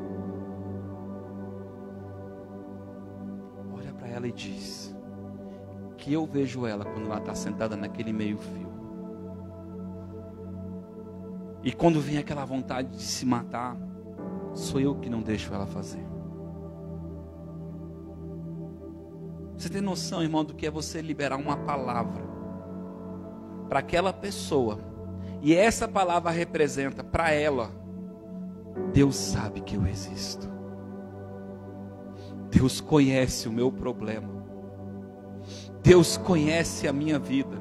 Olha para ela e diz que eu vejo ela quando ela está sentada naquele meio-fio. E quando vem aquela vontade de se matar, sou eu que não deixo ela fazer. Você tem noção, irmão, do que é você liberar uma palavra para aquela pessoa, e essa palavra representa para ela: Deus sabe que eu existo, Deus conhece o meu problema, Deus conhece a minha vida,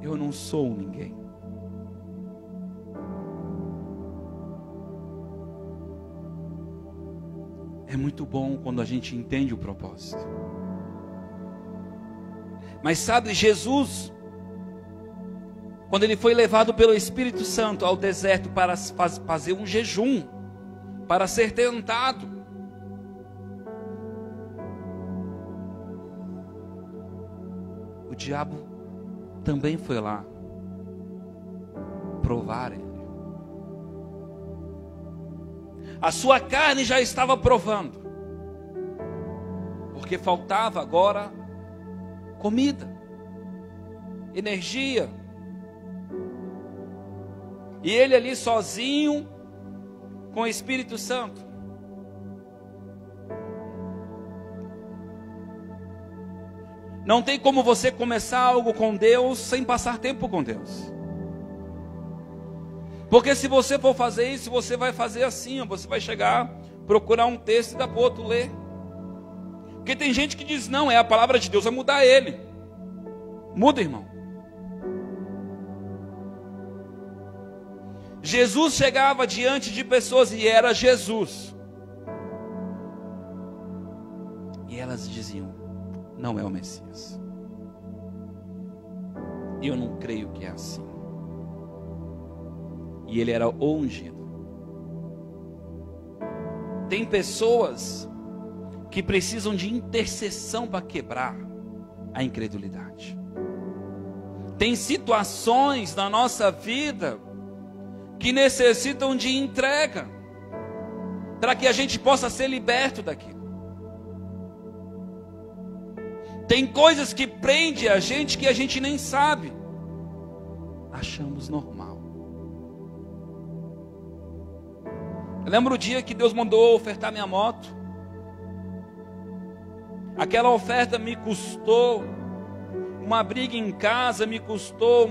eu não sou ninguém. É muito bom quando a gente entende o propósito. Mas sabe, Jesus, quando ele foi levado pelo Espírito Santo ao deserto para fazer um jejum, para ser tentado, o diabo também foi lá provar ele. A sua carne já estava provando, porque faltava agora comida, energia. E ele ali sozinho, com o Espírito Santo. Não tem como você começar algo com Deus sem passar tempo com Deus. Porque se você for fazer isso, você vai fazer assim, você vai chegar, procurar um texto e dar para o outro ler. Porque tem gente que diz, não, é a palavra de Deus, vai mudar ele. Muda, irmão. Jesus chegava diante de pessoas e era Jesus. E elas diziam, não é o Messias. Eu não creio que é assim. E ele era o ungido. Tem pessoas que precisam de intercessão para quebrar a incredulidade. Tem situações na nossa vida que necessitam de entrega, para que a gente possa ser liberto daquilo. Tem coisas que prendem a gente que a gente nem sabe. Achamos normal. Eu lembro o dia que Deus mandou ofertar minha moto. Aquela oferta me custou uma briga em casa, me custou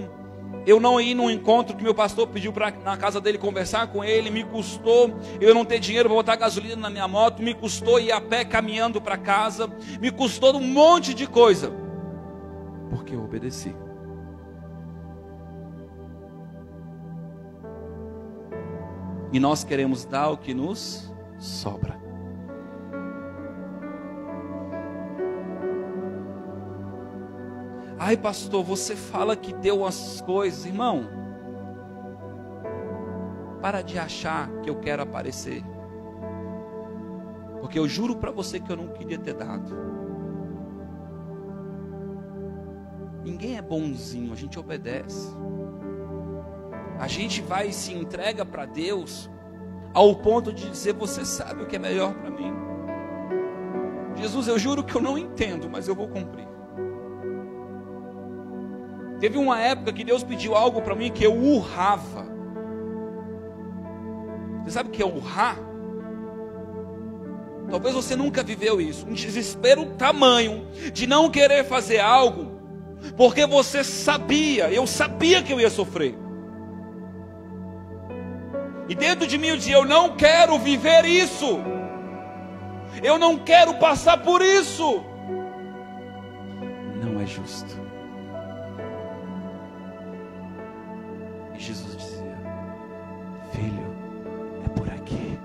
eu não ir num encontro que meu pastor pediu para na casa dele conversar com ele, me custou eu não ter dinheiro para botar gasolina na minha moto, me custou ir a pé caminhando para casa, me custou um monte de coisa, porque eu obedeci. E nós queremos dar o que nos sobra. Ai, pastor, você fala que deu as coisas. Irmão, para de achar que eu quero aparecer. Porque eu juro para você que eu não queria ter dado. Ninguém é bonzinho, a gente obedece. A gente vai e se entrega para Deus ao ponto de dizer, você sabe o que é melhor para mim. Jesus, eu juro que eu não entendo, mas eu vou cumprir. Teve uma época que Deus pediu algo para mim que eu urrava. Você sabe o que é urrar? Talvez você nunca viveu isso. Um desespero tamanho de não querer fazer algo, porque você sabia, eu sabia que eu ia sofrer. E dentro de mim eu dizia, eu não quero viver isso. Eu não quero passar por isso. Não é justo. E Jesus dizia, filho, é por aqui.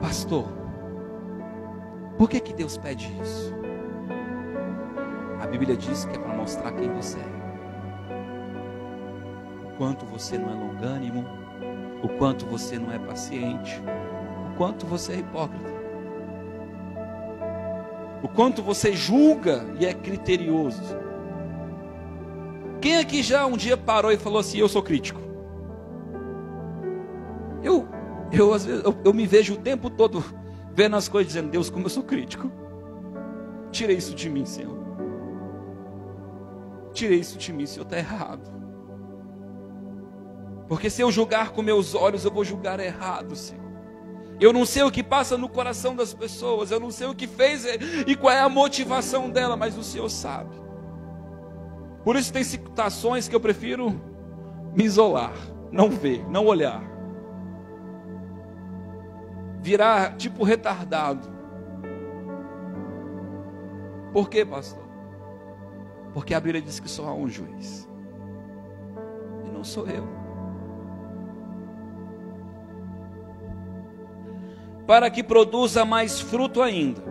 Pastor, Por que Deus pede isso? A Bíblia diz que é para mostrar quem você é. O quanto você não é longânimo, o quanto você não é paciente, o quanto você é hipócrita, o quanto você julga e é criterioso. Quem aqui já um dia parou e falou assim: eu sou crítico? Às vezes, eu me vejo o tempo todo vendo as coisas, dizendo: Deus, como eu sou crítico. Tira isso de mim, Senhor. Tira isso de mim, Senhor, está errado. Porque se eu julgar com meus olhos, eu vou julgar errado, Senhor. Eu não sei o que passa no coração das pessoas, eu não sei o que fez e qual é a motivação dela, mas o Senhor sabe. Por isso tem situações que eu prefiro me isolar, não ver, não olhar. Virar tipo retardado. Por quê, pastor? Porque a Bíblia diz que só há um juiz. E não sou eu. Para que produza mais fruto ainda.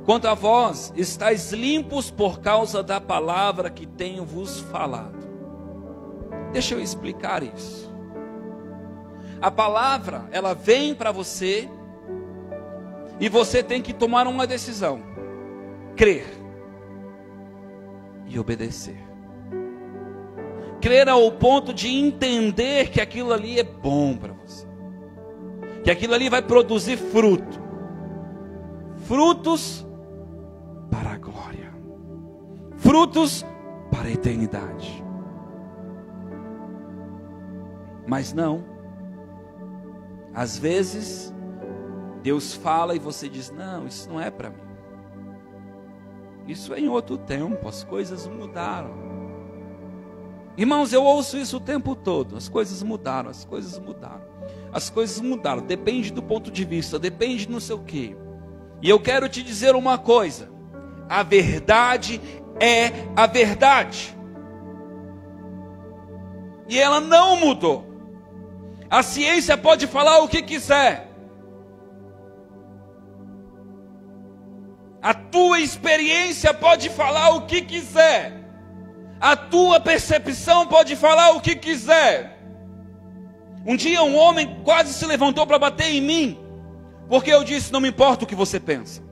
Quanto a vós, estáis limpos por causa da palavra que tenho vos falado. Deixa eu explicar isso. A palavra, ela vem para você e você tem que tomar uma decisão: crer e obedecer. Crer ao ponto de entender que aquilo ali é bom para você, que aquilo ali vai produzir fruto, frutos para a glória, frutos para a eternidade. Mas não, às vezes Deus fala e você diz: não, isso não é para mim. Isso é em outro tempo, as coisas mudaram. Irmãos, eu ouço isso o tempo todo. As coisas mudaram, as coisas mudaram. As coisas mudaram, depende do ponto de vista, depende não sei o quê. E eu quero te dizer uma coisa: a verdade é a verdade. E ela não mudou. A ciência pode falar o que quiser. A tua experiência pode falar o que quiser. A tua percepção pode falar o que quiser. Um dia um homem quase se levantou para bater em mim, porque eu disse: não me importa o que você pensa.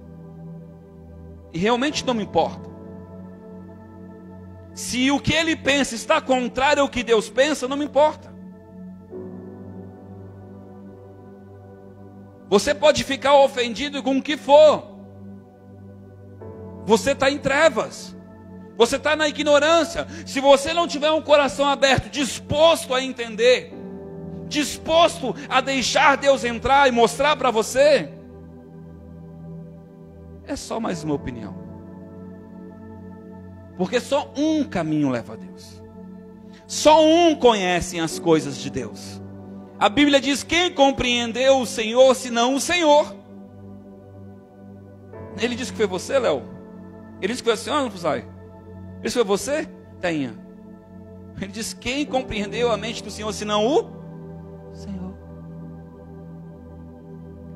E realmente não me importa. Se o que ele pensa está contrário ao que Deus pensa, não me importa. Você pode ficar ofendido com o que for. Você está em trevas. Você está na ignorância. Se você não tiver um coração aberto, disposto a entender, disposto a deixar Deus entrar e mostrar para você, é só mais uma opinião. Porque só um caminho leva a Deus. Só um conhece as coisas de Deus. A Bíblia diz: quem compreendeu o Senhor, senão o Senhor? Ele disse que foi você, Léo? Ele disse que foi a senhora, Fusai? Ele disse que foi você, Tainha? Ele diz: quem compreendeu a mente do Senhor, senão o Senhor?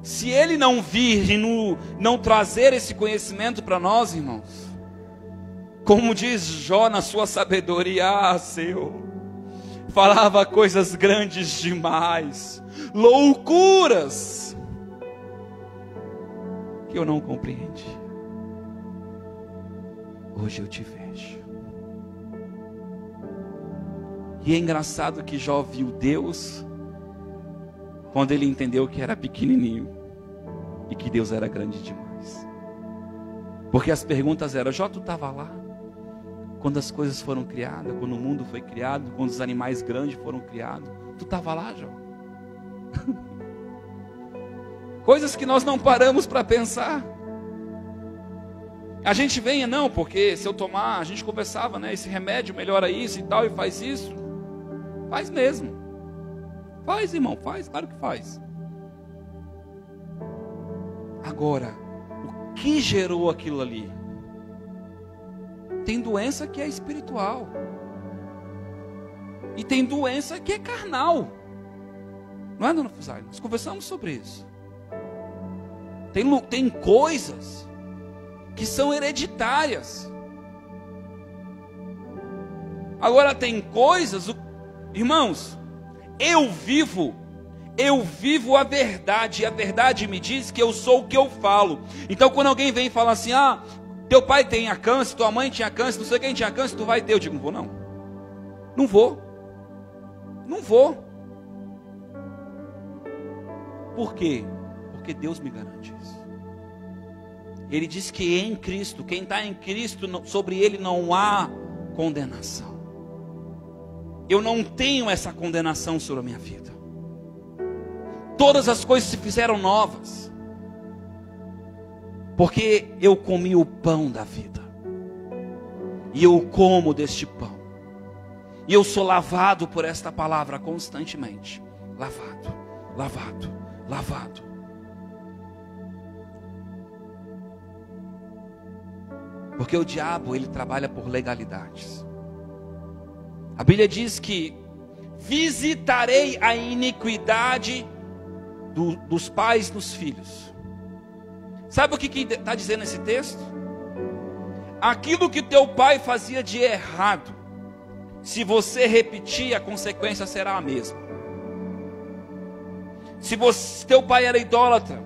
Se Ele não vir e não trazer esse conhecimento para nós, irmãos, como diz Jó na sua sabedoria: Senhor, falava coisas grandes demais, loucuras, que eu não compreendi. Hoje eu te vejo. E é engraçado que Jó viu Deus quando ele entendeu que era pequenininho e que Deus era grande demais. Porque as perguntas eram: Jó, tu estava lá quando as coisas foram criadas, quando o mundo foi criado, quando os animais grandes foram criados? Tu estava lá, Jó? Coisas que nós não paramos para pensar. A gente vem, não, porque se eu tomar, a gente conversava, né? Esse remédio melhora isso e tal, e faz isso. Faz mesmo. Faz, irmão, faz, claro que faz. Agora, o que gerou aquilo ali? Tem doença que é espiritual. E tem doença que é carnal. Não é, dona Fusai? Nós conversamos sobre isso. Tem coisas que são hereditárias. Agora tem coisas, irmãos, eu vivo a verdade, e a verdade me diz que eu sou o que eu falo. Então quando alguém vem e fala assim, teu pai tinha câncer, tua mãe tinha câncer, não sei quem tinha câncer, tu vai ter, eu digo, não vou não. Não vou. Não vou. Por quê? Porque Deus me garante isso. Ele diz que em Cristo, quem está em Cristo, sobre ele não há condenação. Eu não tenho essa condenação sobre a minha vida. Todas as coisas se fizeram novas. Porque eu comi o pão da vida. E eu como deste pão. E eu sou lavado por esta palavra constantemente. Lavado, lavado, lavado. Porque o diabo, ele trabalha por legalidades. A Bíblia diz que visitarei a iniquidade dos pais nos filhos. Sabe o que está dizendo esse texto? Aquilo que teu pai fazia de errado, se você repetir, a consequência será a mesma. Se teu pai era idólatra,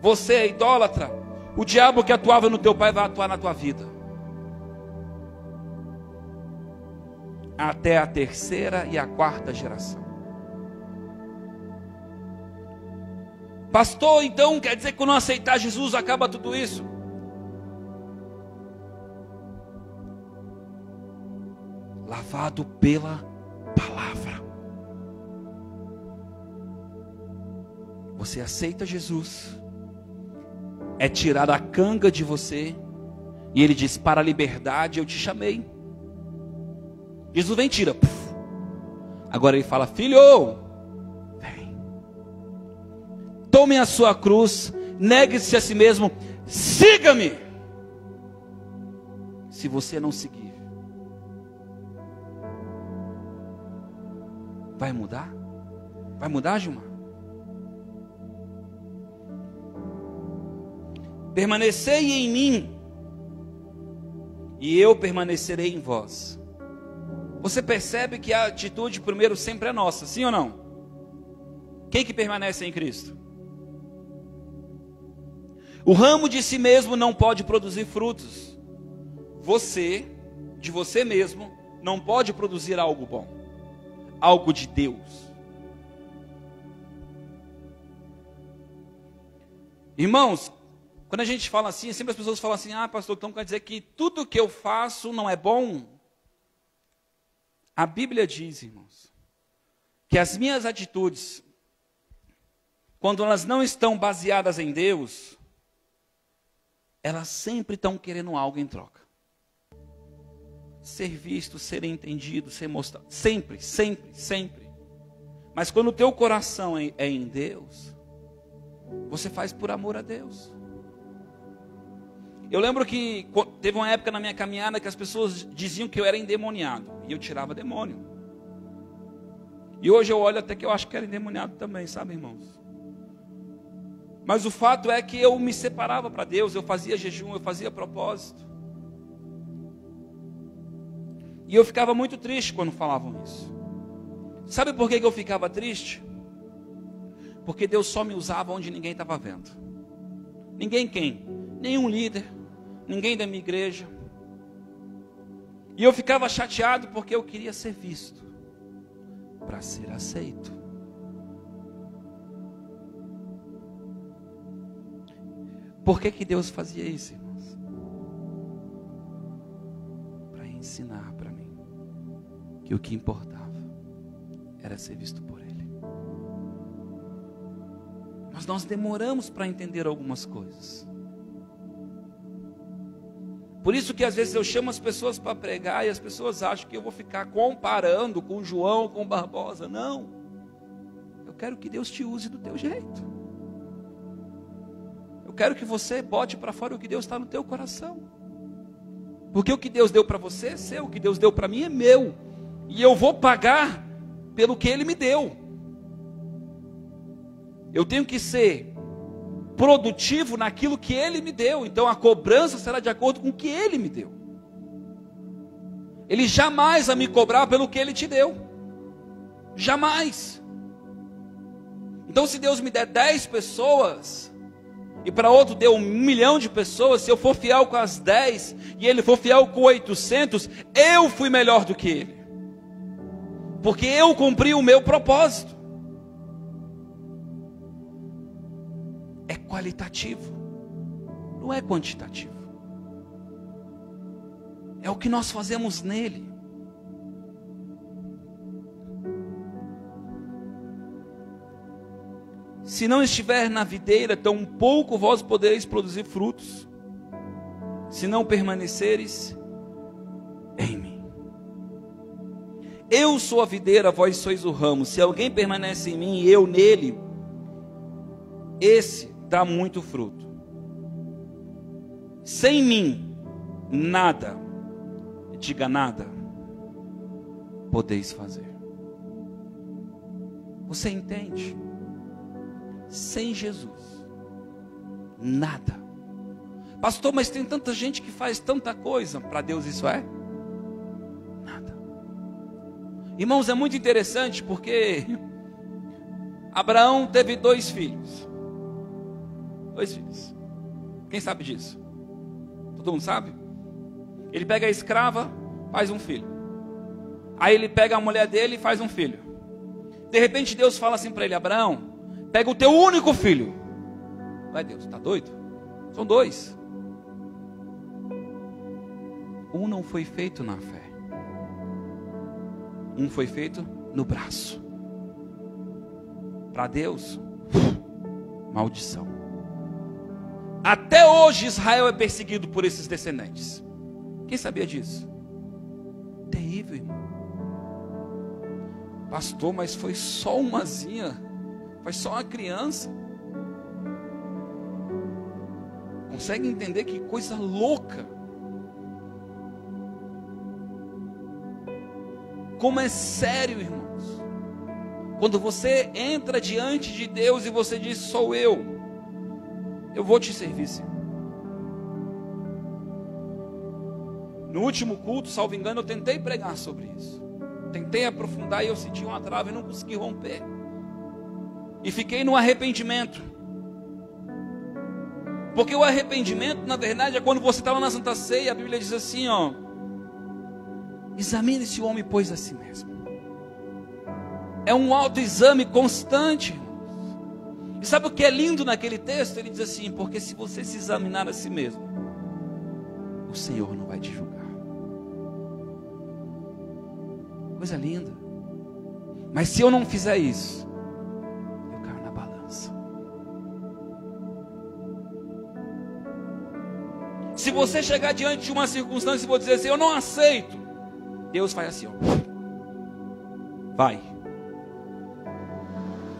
você é idólatra, o diabo que atuava no teu pai vai atuar na tua vida. Até a 3ª e a 4ª geração. Pastor, então quer dizer que quando não aceitar Jesus acaba tudo isso? Lavado pela palavra. Você aceita Jesus, é tirar a canga de você, e ele diz, para a liberdade eu te chamei. Jesus vem e tira. Agora ele fala, filho, vem. Tome a sua cruz, negue-se a si mesmo, siga-me. Se você não seguir, vai mudar? Vai mudar, Gilmar? Permanecei em mim, e eu permanecerei em vós. Você percebe que a atitude primeiro sempre é nossa, sim ou não? Quem que permanece em Cristo? O ramo de si mesmo não pode produzir frutos. Você, de você mesmo, não pode produzir algo bom. Algo de Deus. Irmãos, quando a gente fala assim, sempre as pessoas falam assim, pastor, então quer dizer que tudo que eu faço não é bom? A Bíblia diz, irmãos, que as minhas atitudes, quando elas não estão baseadas em Deus, elas sempre estão querendo algo em troca. Ser visto, ser entendido, ser mostrado. Sempre, sempre, sempre. Mas quando o teu coração é em Deus, você faz por amor a Deus. Eu lembro que teve uma época na minha caminhada que as pessoas diziam que eu era endemoniado. E eu tirava demônio. E hoje eu olho até que eu acho que era endemoniado também, sabe, irmãos? Mas o fato é que eu me separava para Deus. Eu fazia jejum, eu fazia propósito. E eu ficava muito triste quando falavam isso. Sabe por que eu ficava triste? Porque Deus só me usava onde ninguém estava vendo. Ninguém quem? Nenhum líder. Ninguém da minha igreja. E eu ficava chateado porque eu queria ser visto, para ser aceito. Por que Deus fazia isso, irmãos? Para ensinar para mim que o que importava era ser visto por Ele. Mas nós demoramos para entender algumas coisas. Por isso que às vezes eu chamo as pessoas para pregar e as pessoas acham que eu vou ficar comparando com João, com Barbosa. Não. Eu quero que Deus te use do teu jeito. Eu quero que você bote para fora o que Deus está no teu coração. Porque o que Deus deu para você é seu, o que Deus deu para mim é meu. E eu vou pagar pelo que Ele me deu. Eu tenho que ser produtivo naquilo que Ele me deu. Então a cobrança será de acordo com o que Ele me deu. Ele jamais vai me cobrar pelo que Ele te deu. Jamais. Então se Deus me der 10 pessoas, e para outro deu 1 milhão de pessoas, se eu for fiel com as 10, e Ele for fiel com 800, eu fui melhor do que Ele. Porque eu cumpri o meu propósito. É qualitativo, não é quantitativo. É o que nós fazemos nele. Se não estiver na videira, tampouco vós podereis produzir frutos, se não permaneceres em mim. Eu sou a videira, vós sois o ramo. Se alguém permanece em mim e eu nele, esse dá muito fruto. Sem mim, nada, diga nada, podeis fazer. Você entende? Sem Jesus, nada. Pastor, mas tem tanta gente que faz tanta coisa. Para Deus isso é nada. Irmãos, é muito interessante porque Abraão teve 2 filhos. 2 filhos. Quem sabe disso? Todo mundo sabe? Ele pega a escrava, faz um filho. Aí ele pega a mulher dele e faz um filho. De repente Deus fala assim para ele: Abraão, pega o teu único filho. Vai, Deus, está doido? São 2. Um não foi feito na fé. Um foi feito no braço. Para Deus, maldição. Até hoje Israel é perseguido por esses descendentes. Quem sabia disso? Terrível, irmão. Pastor, mas foi só umazinha. Foi só uma criança. Consegue entender que coisa louca? Como é sério, irmãos. Quando você entra diante de Deus e você diz: sou eu vou te servir, Senhor. No último culto, salvo engano, eu tentei pregar sobre isso. Tentei aprofundar e eu senti uma trava e não consegui romper. E fiquei no arrependimento. Porque o arrependimento, na verdade, é quando você está lá na Santa Ceia, a Bíblia diz assim, ó: examine-se o homem, pois, a si mesmo. É um autoexame constante, irmãos. E sabe o que é lindo naquele texto? Ele diz assim: porque se você se examinar a si mesmo, o Senhor não vai te julgar. Coisa linda. Mas se eu não fizer isso, eu caio na balança. Se você chegar diante de uma circunstância e for dizer assim: eu não aceito, Deus faz assim, ó: vai.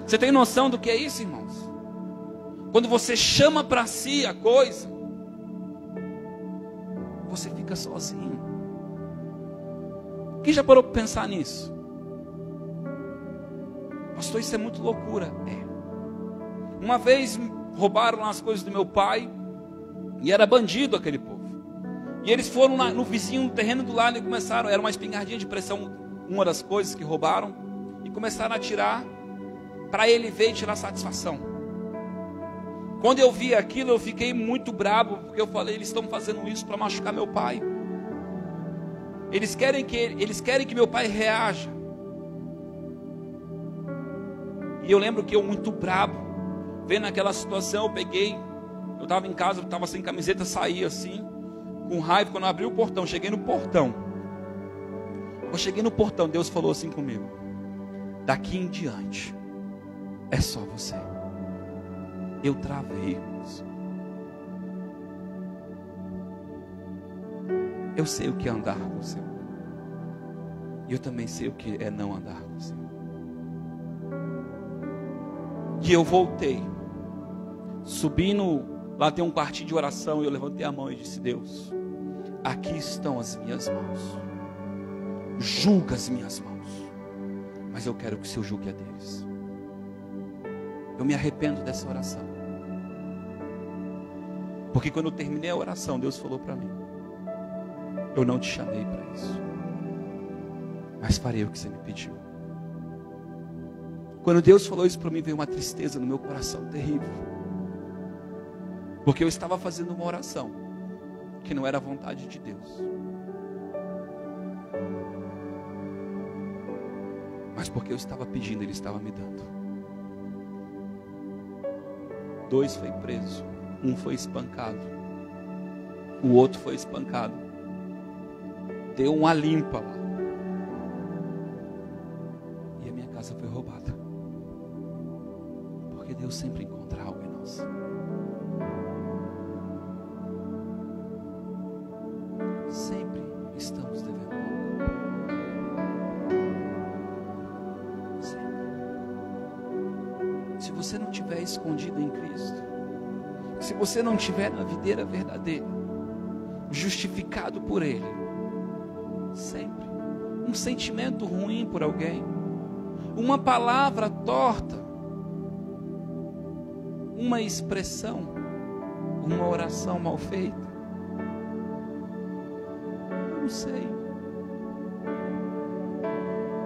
Você tem noção do que é isso, irmãos? Quando você chama para si a coisa, você fica sozinho. Quem já parou para pensar nisso? Pastor, isso é muito loucura. É. Uma vez roubaram as coisas do meu pai, e era bandido aquele povo. E eles foram no vizinho, no terreno do lado, e começaram, era uma espingardinha de pressão, uma das coisas que roubaram, e começaram a atirar, para ele ver e tirar satisfação. Quando eu vi aquilo, eu fiquei muito bravo, porque eu falei: eles estão fazendo isso para machucar meu pai. Eles querem que meu pai reaja. E eu lembro que eu, muito bravo, vendo aquela situação, eu estava em casa, eu estava sem camiseta, saí assim, com raiva. Quando eu abri o portão, cheguei no portão. Eu cheguei no portão, Deus falou assim comigo: daqui em diante, é só você. Eu travei, irmãos. Eu sei o que é andar com o Senhor. E eu também sei o que é não andar com o Senhor. E eu voltei. Subindo, lá tem um quartinho de oração, e eu levantei a mão e disse: Deus, aqui estão as minhas mãos. Julga as minhas mãos. Mas eu quero que o Senhor julgue a deles. Eu me arrependo dessa oração. Porque quando eu terminei a oração, Deus falou para mim: eu não te chamei para isso, mas farei o que você me pediu. Quando Deus falou isso para mim, veio uma tristeza no meu coração terrível. Porque eu estava fazendo uma oração que não era a vontade de Deus, mas porque eu estava pedindo, Ele estava me dando. 2 foi preso, 1 foi espancado, o outro foi espancado, deu uma limpa lá, e a minha casa foi roubada. Porque Deus sempre encontra algo em nós. Sempre estamos devendo algo. Sempre. Se você não estiver escondido em Cristo, se você não estiver na videira verdadeira, justificado por Ele, sempre um sentimento ruim por alguém, uma palavra torta, uma expressão, uma oração mal feita, não sei.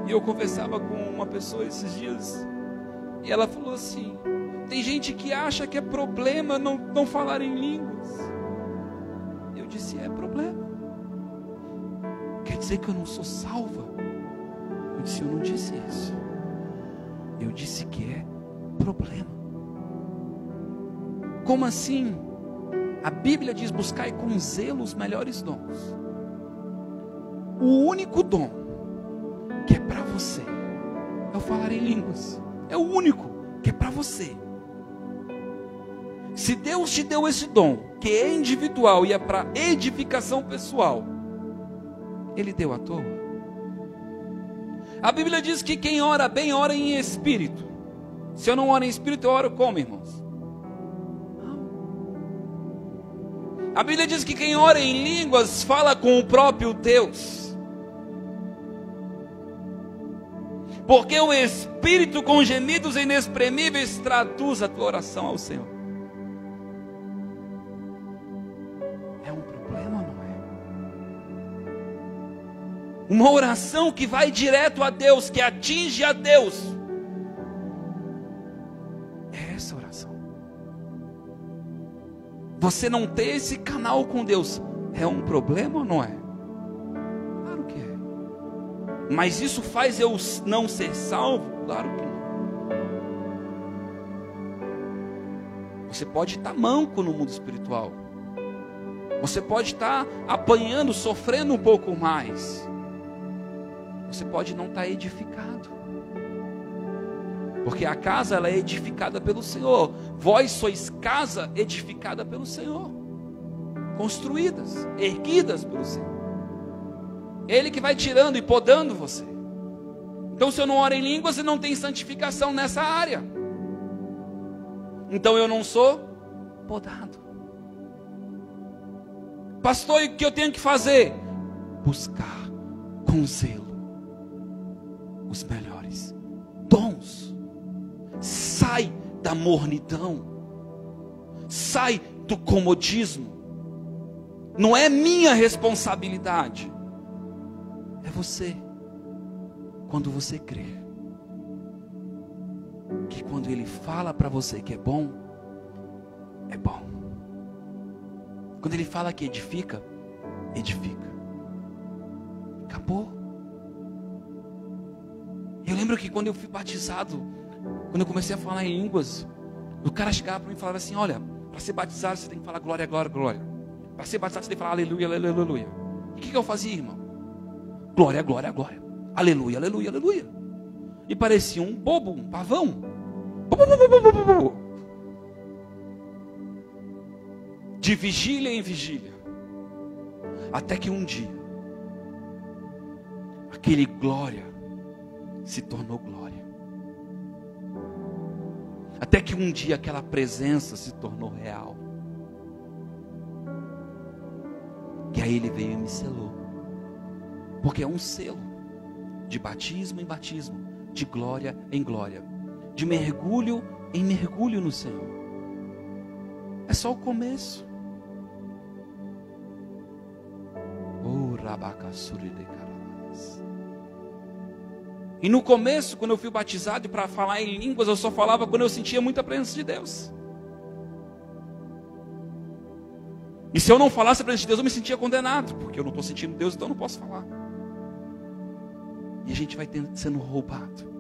E eu conversava com uma pessoa esses dias, e ela falou assim: tem gente que acha que é problema não falar em línguas. Eu disse: é problema. Quer dizer que eu não sou salva? Eu disse: eu não disse isso. Eu disse que é problema. Como assim? A Bíblia diz: buscai com zelo os melhores dons. O único dom que é para você é o falar em línguas. É o único que é para você. Se Deus te deu esse dom, que é individual e é para edificação pessoal, Ele deu à toa? A Bíblia diz que quem ora bem, ora em espírito. Se eu não oro em espírito, eu oro como, irmãos? A Bíblia diz que quem ora em línguas fala com o próprio Deus. Porque o Espírito com gemidos inexprimíveis traduz a tua oração ao Senhor. É um problema, não é? Uma oração que vai direto a Deus, que atinge a Deus, é essa oração. Você não ter esse canal com Deus é um problema ou não é? Claro que é. Mas isso faz eu não ser salvo? Claro que não. Você pode estar manco no mundo espiritual. Você pode estar apanhando, sofrendo um pouco mais. Você pode não estar edificado. Porque a casa, ela é edificada pelo Senhor. Vós sois casa edificada pelo Senhor. Construídas, erguidas pelo Senhor. Ele que vai tirando e podando você. Então, se eu não oro em línguas, eu não tenho santificação nessa área. Então, eu não sou podado. Pastor, e o que eu tenho que fazer? Buscar com zelo os melhores dons. Sai da mornidão. Sai do comodismo. Não é minha responsabilidade. É você. Quando você crê que quando Ele fala para você que é bom, é bom. Quando Ele fala que edifica, edifica. Acabou. Eu lembro que quando eu fui batizado, quando eu comecei a falar em línguas, o cara chegava para mim e falava assim: olha, para ser batizado você tem que falar glória, glória, glória. Para ser batizado você tem que falar aleluia, aleluia, aleluia. E o que eu fazia, irmão? Glória, glória, glória. Aleluia, aleluia, aleluia. E parecia um bobo, um pavão. De vigília em vigília. Até que um dia, aquele glória se tornou glória. Até que um dia aquela presença se tornou real. E aí Ele veio e me selou. Porque é um selo. De batismo em batismo. De glória em glória. De mergulho em mergulho no Senhor. É só o começo. E no começo, quando eu fui batizado para falar em línguas, eu só falava quando eu sentia muita presença de Deus. E se eu não falasse a presença de Deus, eu me sentia condenado, porque eu não estou sentindo Deus, então eu não posso falar. E a gente vai sendo roubado.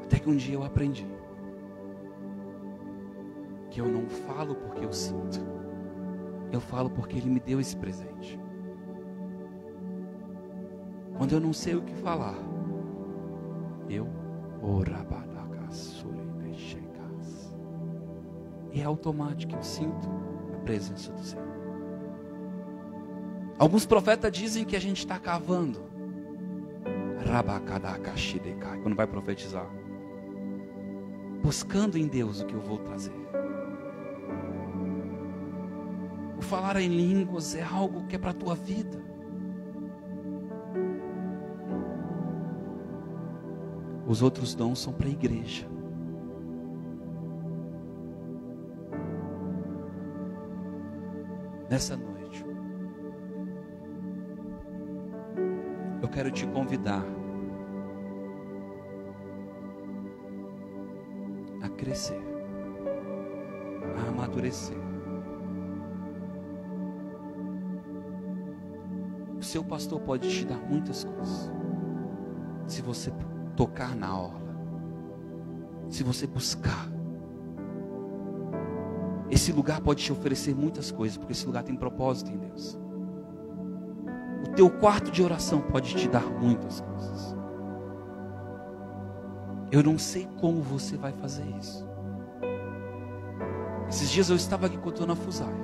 Até que um dia eu aprendi que eu não falo porque eu sinto, eu falo porque Ele me deu esse presente. Quando eu não sei o que falar, eu e é automático, eu sinto a presença do Senhor. Alguns profetas dizem que a gente está cavando, quando vai profetizar, buscando em Deus o que eu vou trazer. O falar em línguas é algo que é para a tua vida. Os outros dons são para a igreja. Nessa noite, eu quero te convidar a crescer, a amadurecer. O seu pastor pode te dar muitas coisas, se você tocar na orla, se você buscar. Esse lugar pode te oferecer muitas coisas, porque esse lugar tem propósito em Deus. O teu quarto de oração pode te dar muitas coisas. Eu não sei como você vai fazer isso. Esses dias eu estava aqui com a Dona Fusai,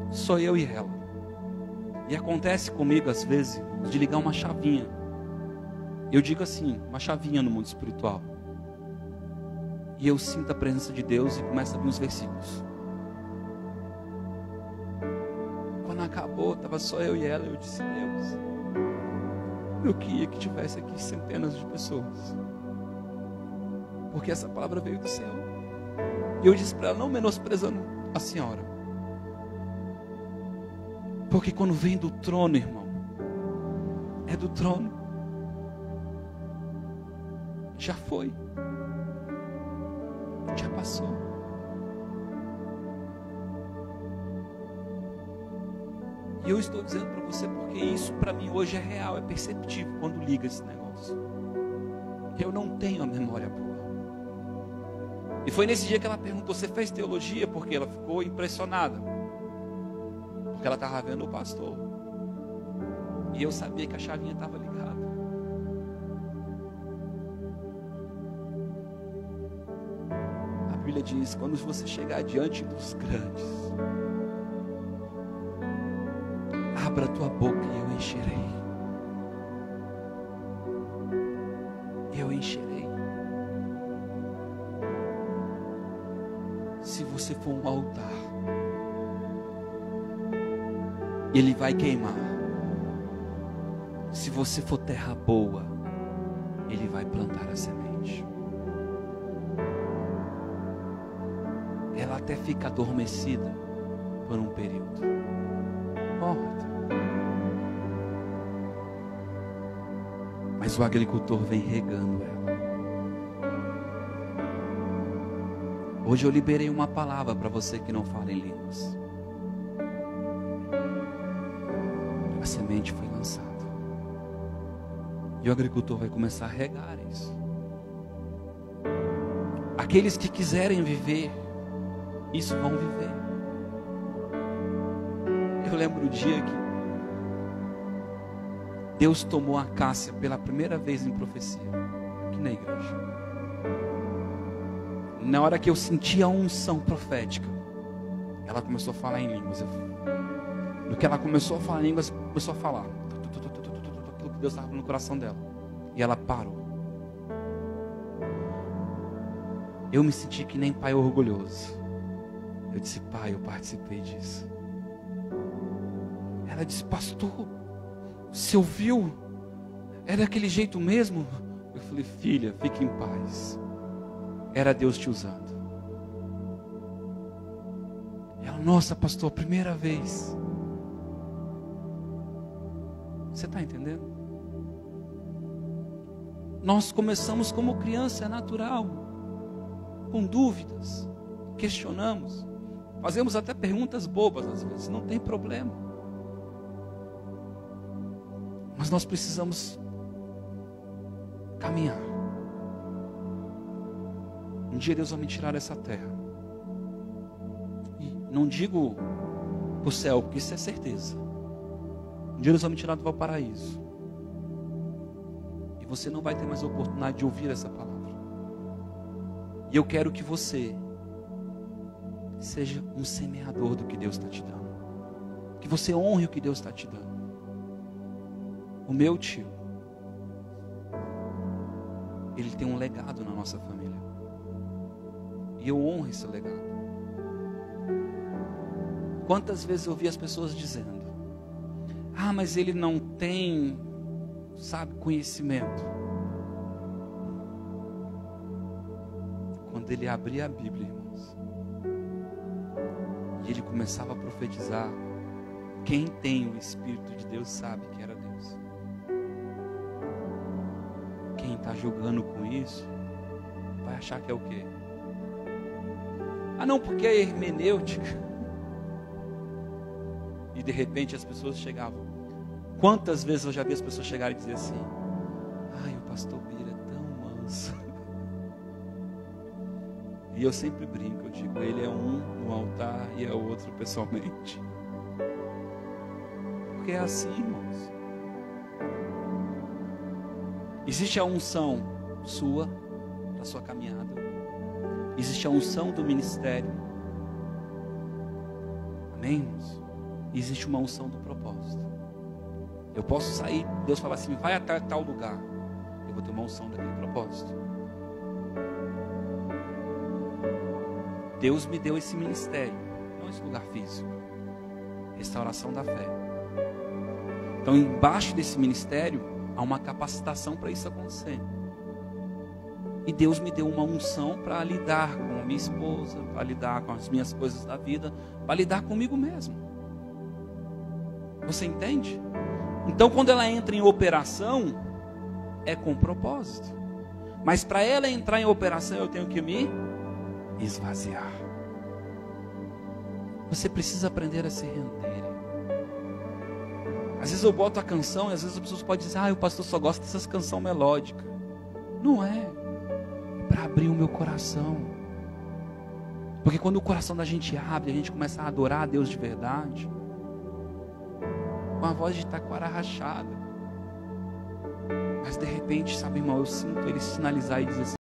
só eu e ela. E acontece comigo às vezes de ligar uma chavinha. Eu digo assim, uma chavinha no mundo espiritual. E eu sinto a presença de Deus e começo a abrir uns versículos. Quando acabou, estava só eu e ela. Eu disse, Deus, eu queria que tivesse aqui centenas de pessoas, porque essa palavra veio do céu. E eu disse para ela, não menosprezando a senhora, porque quando vem do trono, irmão, é do trono. Já foi. Já passou. E eu estou dizendo para você porque isso para mim hoje é real, é perceptível quando liga esse negócio. Eu não tenho a memória boa. E foi nesse dia que ela perguntou, você fez teologia? Porque ela ficou impressionada, porque ela estava vendo o pastor. E eu sabia que a chavinha estava ligada. A Bíblia diz, quando você chegar diante dos grandes, abra a tua boca e eu encherei. Eu encherei. Se você for um altar, ele vai queimar. Se você for terra boa, ele vai plantar a semente. Ela até fica adormecida por um período. Morta. Mas o agricultor vem regando ela. Hoje eu liberei uma palavra para você que não fala em línguas. A semente foi lançada. E o agricultor vai começar a regar isso. Aqueles que quiserem viver, isso vão viver. Eu lembro o dia que Deus tomou a Cássia pela primeira vez em profecia, aqui na igreja. Na hora que eu senti a unção profética, ela começou a falar em línguas. No que ela começou a falar em línguas, começou a falar aquilo que Deus estava no coração dela. E ela parou. Eu me senti que nem pai orgulhoso. Eu disse, pai, eu participei disso. Ela disse, pastor, você ouviu? Era daquele jeito mesmo? Eu falei, filha, fique em paz. Era Deus te usando. Ela Nossa, pastor, primeira vez. Você está entendendo? Nós começamos como criança, é natural, com dúvidas, questionamos, fazemos até perguntas bobas às vezes, não tem problema. Mas nós precisamos caminhar. Um dia Deus vai me tirar dessa terra. E não digo para o céu, porque isso é certeza. Um dia Deus vai me tirar do Valparaíso. E você não vai ter mais a oportunidade de ouvir essa palavra. E eu quero que você seja um semeador do que Deus está te dando. Que você honre o que Deus está te dando. O meu tio, ele tem um legado na nossa família. E eu honro esse legado. Quantas vezes eu vi as pessoas dizendo: ah, mas ele não tem, sabe, conhecimento. Quando ele abria a Bíblia, irmãos, e ele começava a profetizar, quem tem o Espírito de Deus sabe que era Deus. Quem está jogando com isso vai achar que é o quê? Ah, não, porque é hermenêutica. E de repente as pessoas chegavam. Quantas vezes eu já vi as pessoas chegarem e dizer assim: ai, o pastor Bira é tão manso. E eu sempre brinco, eu digo, ele é um no altar e é outro pessoalmente. Porque é assim, irmãos. Existe a unção sua, da sua caminhada. Existe a unção do ministério. Amém, irmãos? Existe uma unção do propósito. Eu posso sair, Deus fala assim, vai até tal lugar. Eu vou ter uma unção daquele propósito. Deus me deu esse ministério, não esse lugar físico. Restauração da fé. Então, embaixo desse ministério, há uma capacitação para isso acontecer. E Deus me deu uma unção para lidar com a minha esposa, para lidar com as minhas coisas da vida, para lidar comigo mesmo. Você entende? Então, quando ela entra em operação, é com propósito. Mas para ela entrar em operação, eu tenho que me esvaziar. Você precisa aprender a se render. Às vezes eu boto a canção e às vezes as pessoas podem dizer: ah, o pastor só gosta dessas canções melódicas. Não é. É para abrir o meu coração. Porque quando o coração da gente abre, a gente começa a adorar a Deus de verdade, com a voz de taquara rachada. Mas de repente, sabe, irmão, eu sinto ele sinalizar e dizer assim: